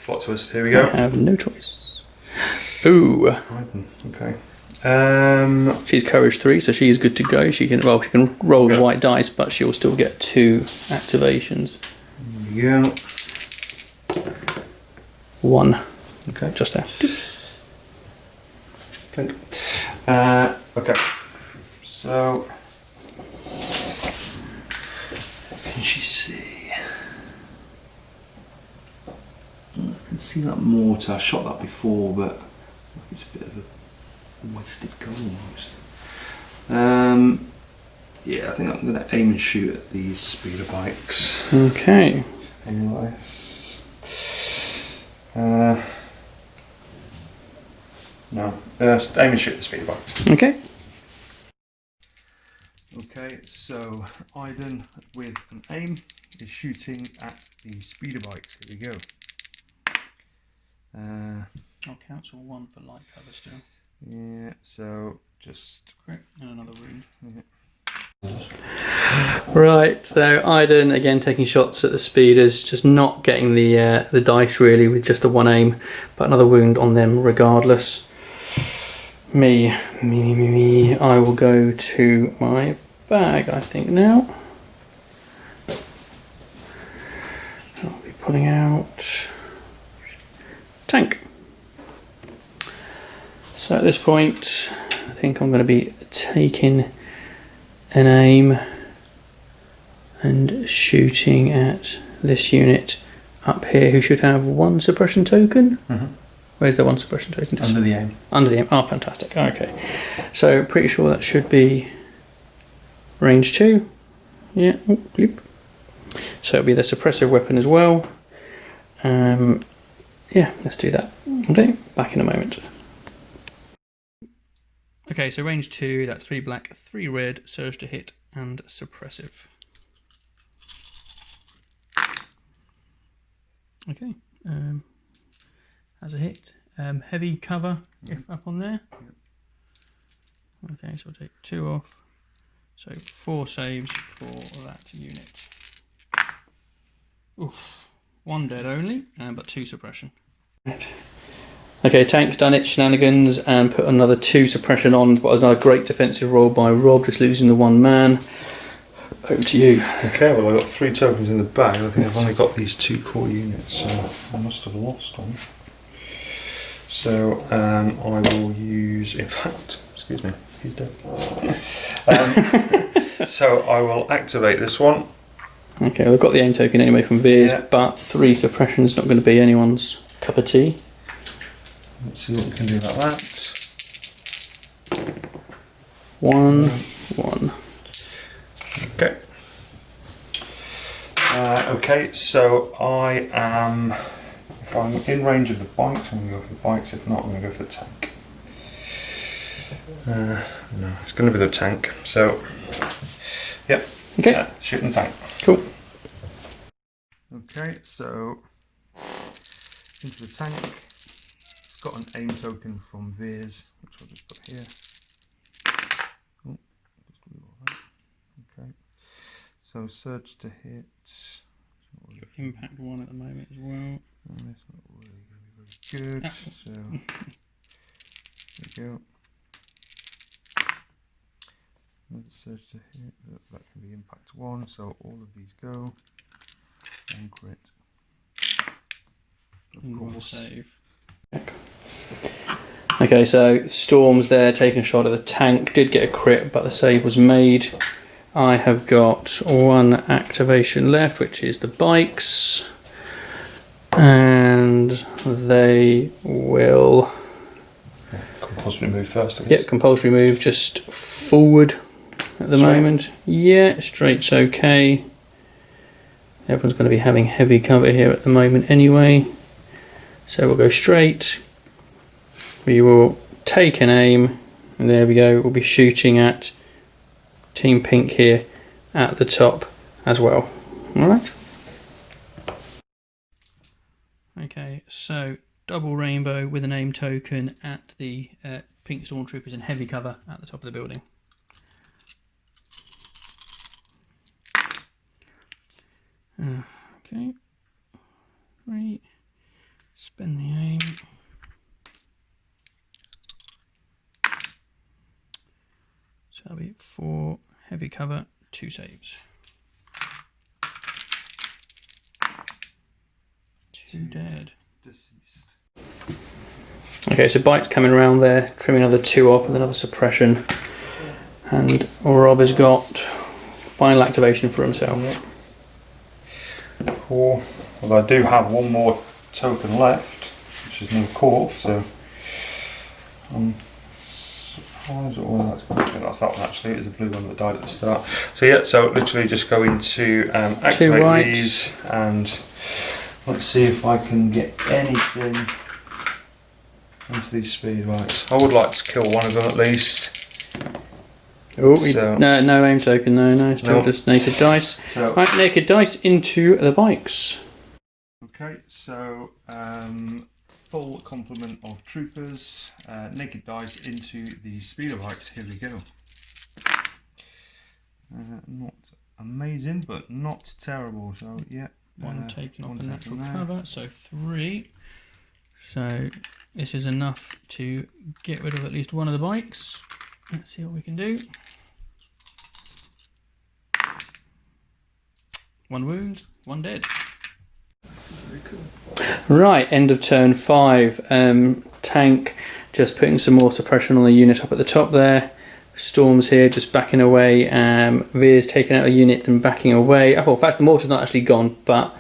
Plot twist, here we go. I have no choice. Ooh. Okay. She's courage 3, so she is good to go. She can roll the white dice, but she'll still get 2 activations. Here we go. 1. Okay. Just there. Clink. Okay. So can she see? I can see that mortar. I shot that before, but it's a bit of a wasted gun almost. Yeah, I think I'm going to aim and shoot at these speeder bikes. Okay. Anyways. No, aim and shoot the speeder bikes. Okay. Okay, so Iden with an aim is shooting at the speeder bikes. Here we go. I'll cancel 1 for light cover still. Yeah, so just Crit and another wound. Yeah. Right, so Iden again taking shots at the speeders, just not getting the dice really with just the 1 aim, but another wound on them regardless. Me, I will go to my bag, I think now. I'll be pulling out tank. So at this point, I think I'm going to be taking an aim and shooting at this unit up here who should have 1 suppression token. Mm-hmm. Where's the 1 suppression token? Under the aim. Under the aim. Oh, fantastic. Okay. So pretty sure that should be range 2. Yeah. Oh, bloop. So it'll be the suppressive weapon as well. Yeah, let's do that. Okay, back in a moment. Okay, so range 2, that's 3 black, 3 red, surge to hit, and suppressive. Okay, has a hit. Heavy cover, if up on there. Okay, so I'll take 2 off. So 4 saves for that unit. Oof. 1 dead only, but 2 suppression. Okay, tank's done its shenanigans and put another 2 suppression on. But another great defensive roll by Rob, just losing the 1 man. Over to you. Okay, well I've got 3 tokens in the bag. I think I've only got these 2 core units, so I must have lost one. So I will use, in fact, excuse me, he's dead. So I will activate this one. Okay, well, I've got the aim token anyway from Veers, Yeah. but 3 suppression is not going to be anyone's cup of tea. Let's see what we can do about that. 1, 1. Okay. Okay, so I am, if I'm in range of the bikes, I'm going to go for the bikes. If not, I'm going to go for the tank. No, it's going to be the tank. So, yep. Okay. Shooting tank. Cool. Okay, so into the tank. It's got an aim token from Veers, which I'll just put here. Oh, just do all that. Okay. So surge to hit. Impact 1 at the moment as well. That's not really going to be very good. So there we go. Another surge to hit. That can be impact 1. So all of these go. And crit. Of And 1 course. save. Okay, so Storm's there taking a shot at the tank. Did get a crit, but the save was made. I have got 1 activation left, which is the bikes. And they will... Compulsory move first, I guess. Yep, compulsory move just forward at the moment. Yeah, straight's okay. Everyone's going to be having heavy cover here at the moment anyway. So we'll go straight. We will take an aim. And there we go. We'll be shooting at Team Pink here at the top as well. Alright. Okay, so double rainbow with an aim token at the Pink Stormtroopers in heavy cover at the top of the building. Okay. 3. Spin the aim. So that'll be 4 heavy cover, 2 saves. 2 dead. Deceased. Okay, so Bite's coming around there, trimming another 2 off with another suppression. And Rob has got final activation for himself. Cool. Well, I do have 1 more token left, which is another core, so I'm surprised at all that's going to be. That's that one actually, it was the blue one that died at the start. So yeah, so literally just going to activate these and let's see if I can get anything into these speed rights. I would like to kill one of them at least. Oh, So- no aim token, no, still Nope. just naked dice. So, Right, naked dice into the bikes. okay, so full complement of troopers, naked dice into the speeder bikes. Here we go. Not amazing, but not terrible. So yeah, 1 taken off one the natural taken there. cover, so 3. So this is enough to get rid of at least 1 of the bikes. Let's see what we can do. 1 wound, 1 dead. Very cool. Right, end of turn 5. Tank just putting some more suppression on the unit up at the top there. Storm's here just backing away. Veer's taking out a unit and backing away. Oh, in fact, the mortar's not actually gone, but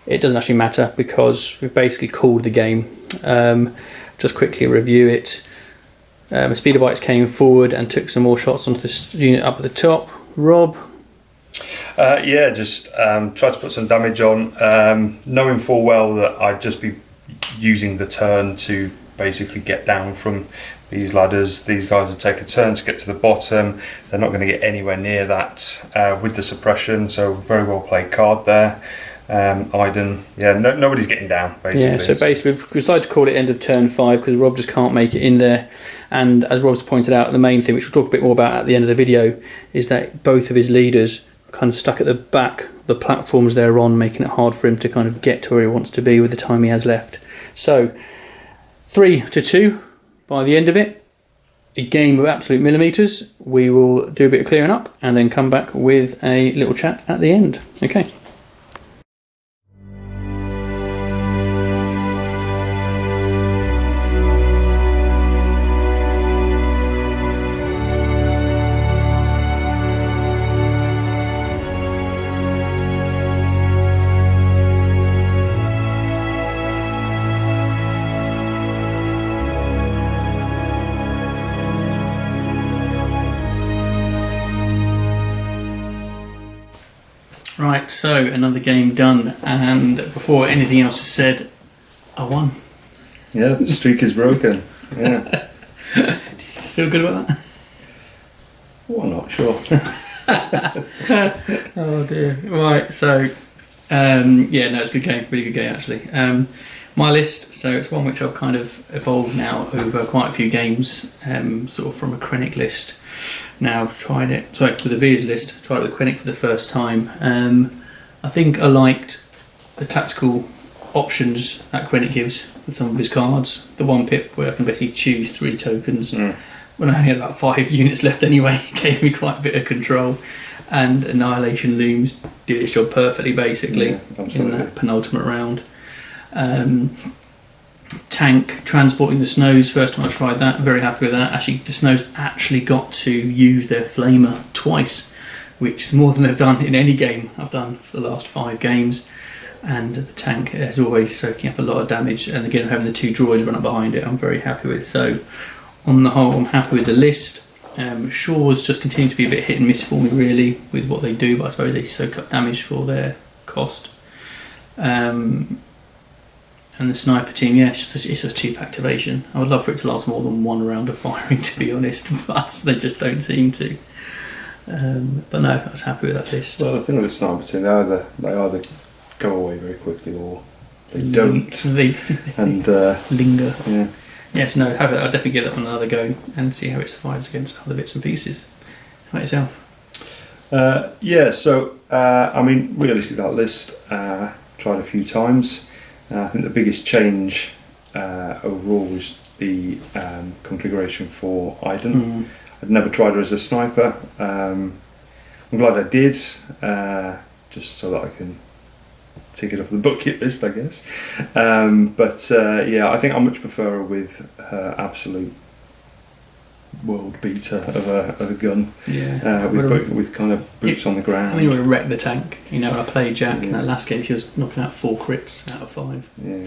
it doesn't actually matter because we've basically called the game. Just quickly review it. Speeder bikes came forward and took some more shots onto this unit up at the top. Rob? Yeah, just tried to put some damage on, knowing full well that I'd just be using the turn to basically get down from these ladders. These guys would take a turn to get to the bottom. They're not going to get anywhere near that with the suppression, so very well played card there. Iden, nobody's getting down, basically. Yeah, so basically we've decided to call it end of turn 5 because Rob just can't make it in there. And as Rob's pointed out, the main thing, which we'll talk a bit more about at the end of the video, is that both of his leaders are kind of stuck at the back of the platforms they're on, making it hard for him to kind of get to where he wants to be with the time he has left. So 3-2 by the end of it. A game of absolute millimetres. We will do a bit of clearing up and then come back with a little chat at the end. Okay. Right, so another game done, and before anything else is said, I won. Yeah, the streak is broken. Yeah. Feel good about that? Well, not sure. Oh dear. Right, so it's a good game, really good game actually. My list, so it's one which I've kind of evolved now over quite a few games, sort of from a Krennic list. Now tried it, with the Veers list, tried it with Krennic for the first time. I think I liked the tactical options that Krennic gives with some of his cards. The one pip where I can basically choose 3 tokens. When I only had about 5 units left anyway, it gave me quite a bit of control. And Annihilation Looms did its job perfectly, basically, in that penultimate round. Tank transporting the snows, first time I tried that, I'm very happy with that. Actually, the snows actually got to use their flamer twice, which is more than they've done in any game I've done for the last 5 games. And the tank is always soaking up a lot of damage, and again having the 2 droids run up behind it I'm very happy with. So on the whole I'm happy with the list. Shaw's just continue to be a bit hit and miss for me really with what they do, but I suppose they soak up damage for their cost. And the sniper team, it's just cheap activation. I would love for it to last more than 1 round of firing, to be honest, but they just don't seem to. But no, I was happy with that list. Well, the thing with the sniper team, they either go away very quickly or they don't. They linger. Yeah. Yes, no, I'll definitely give that one another go and see how it survives against other bits and pieces. How about yourself? Realistically, that list tried a few times. I think the biggest change overall was the configuration for Iden. I'd never tried her as a sniper. I'm glad I did, just so that I can tick it off the bucket list, I guess. I think I much prefer her with her absolute world beater of a gun. With kind of boots on the ground. You would have wrecked the tank. When I played Jack in that last game, she was knocking out 4 crits out of 5. Yeah,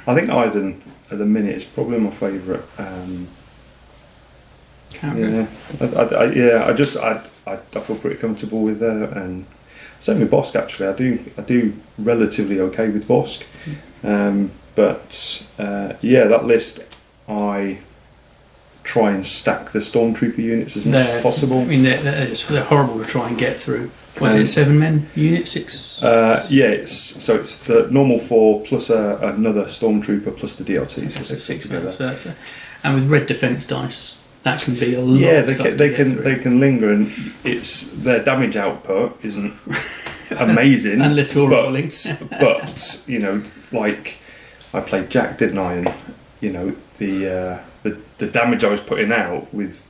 I think Iden at the minute is probably my favourite. Character. I feel pretty comfortable with her, and same with Bosk actually. I do relatively okay with Bosk, that list I try and stack the stormtrooper units as much as possible. I mean, they're horrible to try and get through. Was it 7 men unit? 6? It's the normal 4 plus another stormtrooper plus the DLTs. So 6 men. So and with red defense dice, that can be a lot. Yeah, they can linger, and it's their damage output isn't amazing unless you're rolling. But like I played Jack, didn't I? And the damage I was putting out with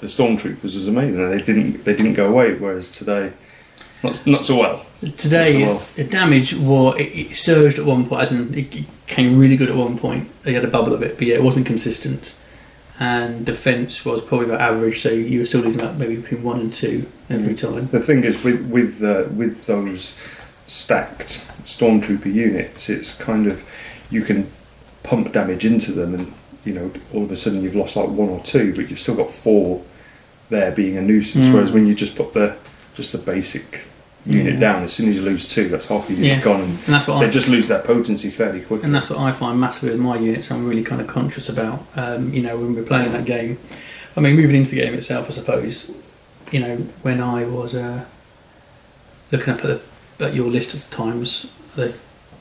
the stormtroopers was amazing. They didn't go away. Whereas today, not so well. Today, the damage it surged at one point, as in it came really good at one point. They had a bubble of it, but it wasn't consistent. And defence was probably about average, so you were still losing about maybe between 1 and 2 every time. The thing is with those stacked stormtrooper units, it's kind of you can pump damage into them, and all of a sudden you've lost like 1 or 2, but you've still got 4 there being a nuisance. Whereas when you just put the basic unit down, as soon as you lose 2, that's half your unit gone, and that's what they just lose their potency fairly quickly. And that's what I find massively with my units. I'm really kind of conscious about. When we're playing that game, I mean, moving into the game itself, I suppose. When I was looking up at but your list of times, there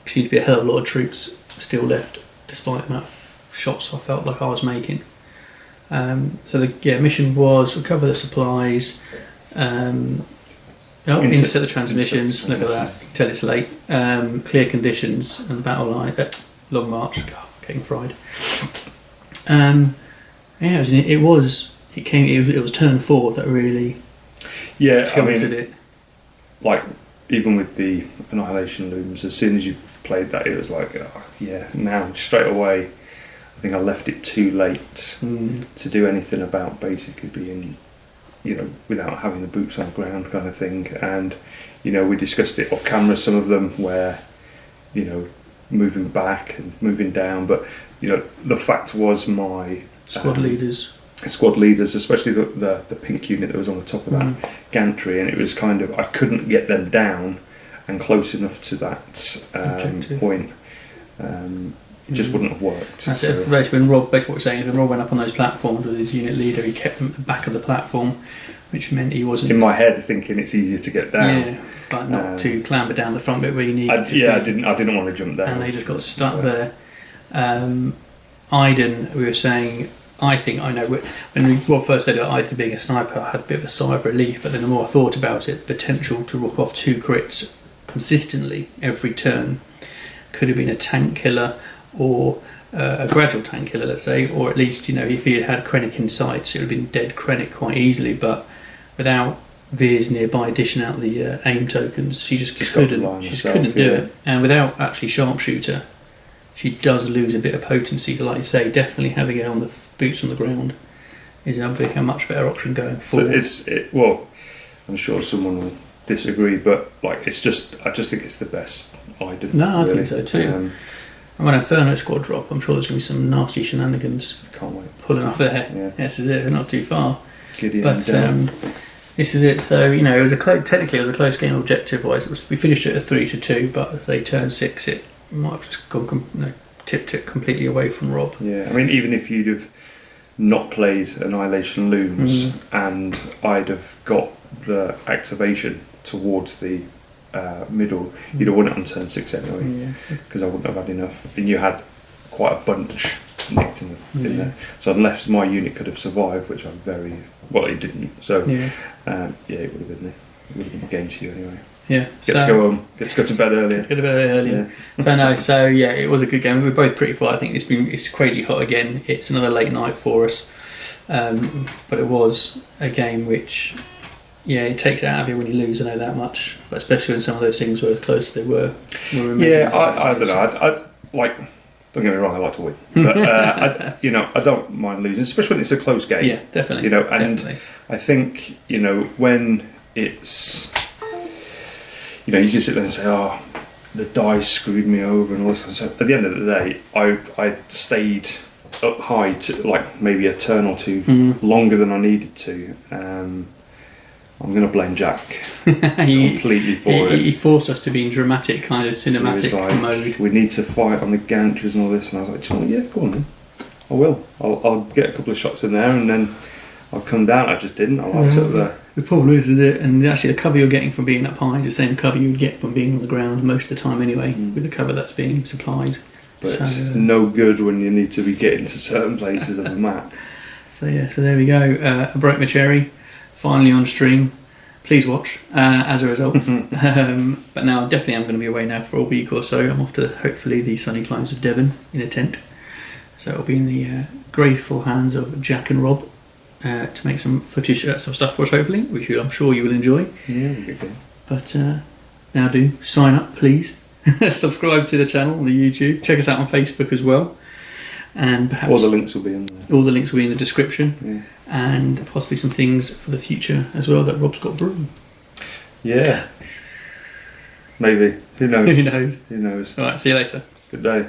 seemed to be a hell of a lot of troops still left, despite the amount of shots I felt like I was making. So the mission was recover the supplies, intercept the transmissions. Look at that, tell it's late. Clear conditions and battle line. Long march. God, getting fried. It was turn 4 that really tilted it. Like, even with the Annihilation looms, as soon as you played that, it was like, now straight away. I think I left it too late to do anything about basically being, without having the boots on the ground kind of thing. And we discussed it off camera, some of them where moving back and moving down, but the fact was my squad leaders, especially the pink unit that was on the top of that gantry, and it was kind of, I couldn't get them down and close enough to that point. It just wouldn't have worked. That's it. Basically, what you're saying is when Rob went up on those platforms with his unit leader, he kept them at the back of the platform, which meant he wasn't... In my head, thinking it's easier to get down. Yeah, but not to clamber down the front bit where you need to be. I didn't want to jump down. And they just got stuck there. Iden, we were saying, I think I know, when Rob first said that Iden being a sniper, I had a bit of a sigh of relief, but then the more I thought about it, the potential to rock off 2 crits consistently every turn could have been a tank killer, or a gradual tank killer, let's say, or at least, if he had Krennic in sights, it would have been dead Krennic quite easily, but without Veers nearby dishing out the aim tokens, she just couldn't do it. And without actually sharpshooter, she does lose a bit of potency, like you say. Definitely having it on the boots on the ground is a much better option going forward. So I'm sure someone will disagree, but I just think it's the best Iden. No, I think so too. And when Inferno squad drop, I'm sure there's going to be some nasty shenanigans. Can't wait. Pulling off there. Yeah. This is it. We're not too far. Gideon but this is it. So it was technically a close game objective wise. We finished it at 3-2, but as they turned 6, it might have just gone tipped it completely away from Rob. Yeah, I mean, even if you'd have not played Annihilation Looms and I'd have got the activation towards the middle, you'd have won it on turn 6 anyway, because I wouldn't have had enough, and you had quite a bunch nicked in there, so unless my unit could have survived, which I'm it didn't, so it would have been a game to you anyway. Get to go home, get to go to bed earlier. So it was a good game. We were both pretty full. I think it's crazy hot again. It's another late night for us, but it was a game which it takes it out of you when you lose. I know that much, but especially when some of those things were as close as they were. I don't know. Don't get me wrong, I like to win, but I don't mind losing, especially when it's a close game. Yeah, definitely. Definitely. I think when it's you can sit there and say, "Oh, the dice screwed me over," and all this kind of stuff. At the end of the day, I stayed up high to maybe a turn or two longer than I needed to. I'm going to blame Jack completely for it. He forced us to be in dramatic kind of cinematic mode. We need to fight on the gantries and all this, and I was like, yeah, go on then. I will. I'll get a couple of shots in there, and then I'll come down. I just didn't. I liked it up there. The problem is it, and actually the cover you're getting from being up high is the same cover you would get from being on the ground most of the time anyway, with the cover that's being supplied. But it's no good when you need to be getting to certain places of the map. So there we go. I broke my cherry. Finally on stream. Please watch as a result. But now definitely I'm going to be away now for a week or so. I'm off to hopefully the sunny climes of Devon in a tent. So it'll be in the grateful hands of Jack and Rob to make some footage, some stuff for us hopefully, which I'm sure you will enjoy. Yeah, it'll be good. But now do sign up please. Subscribe to the channel on the YouTube. Check us out on Facebook as well. And perhaps all the links will be in there. All the links will be in the description, and possibly some things for the future as well that Rob's got brewing. Yeah, maybe. Who knows? Who knows? Who knows? All right. See you later. Good day.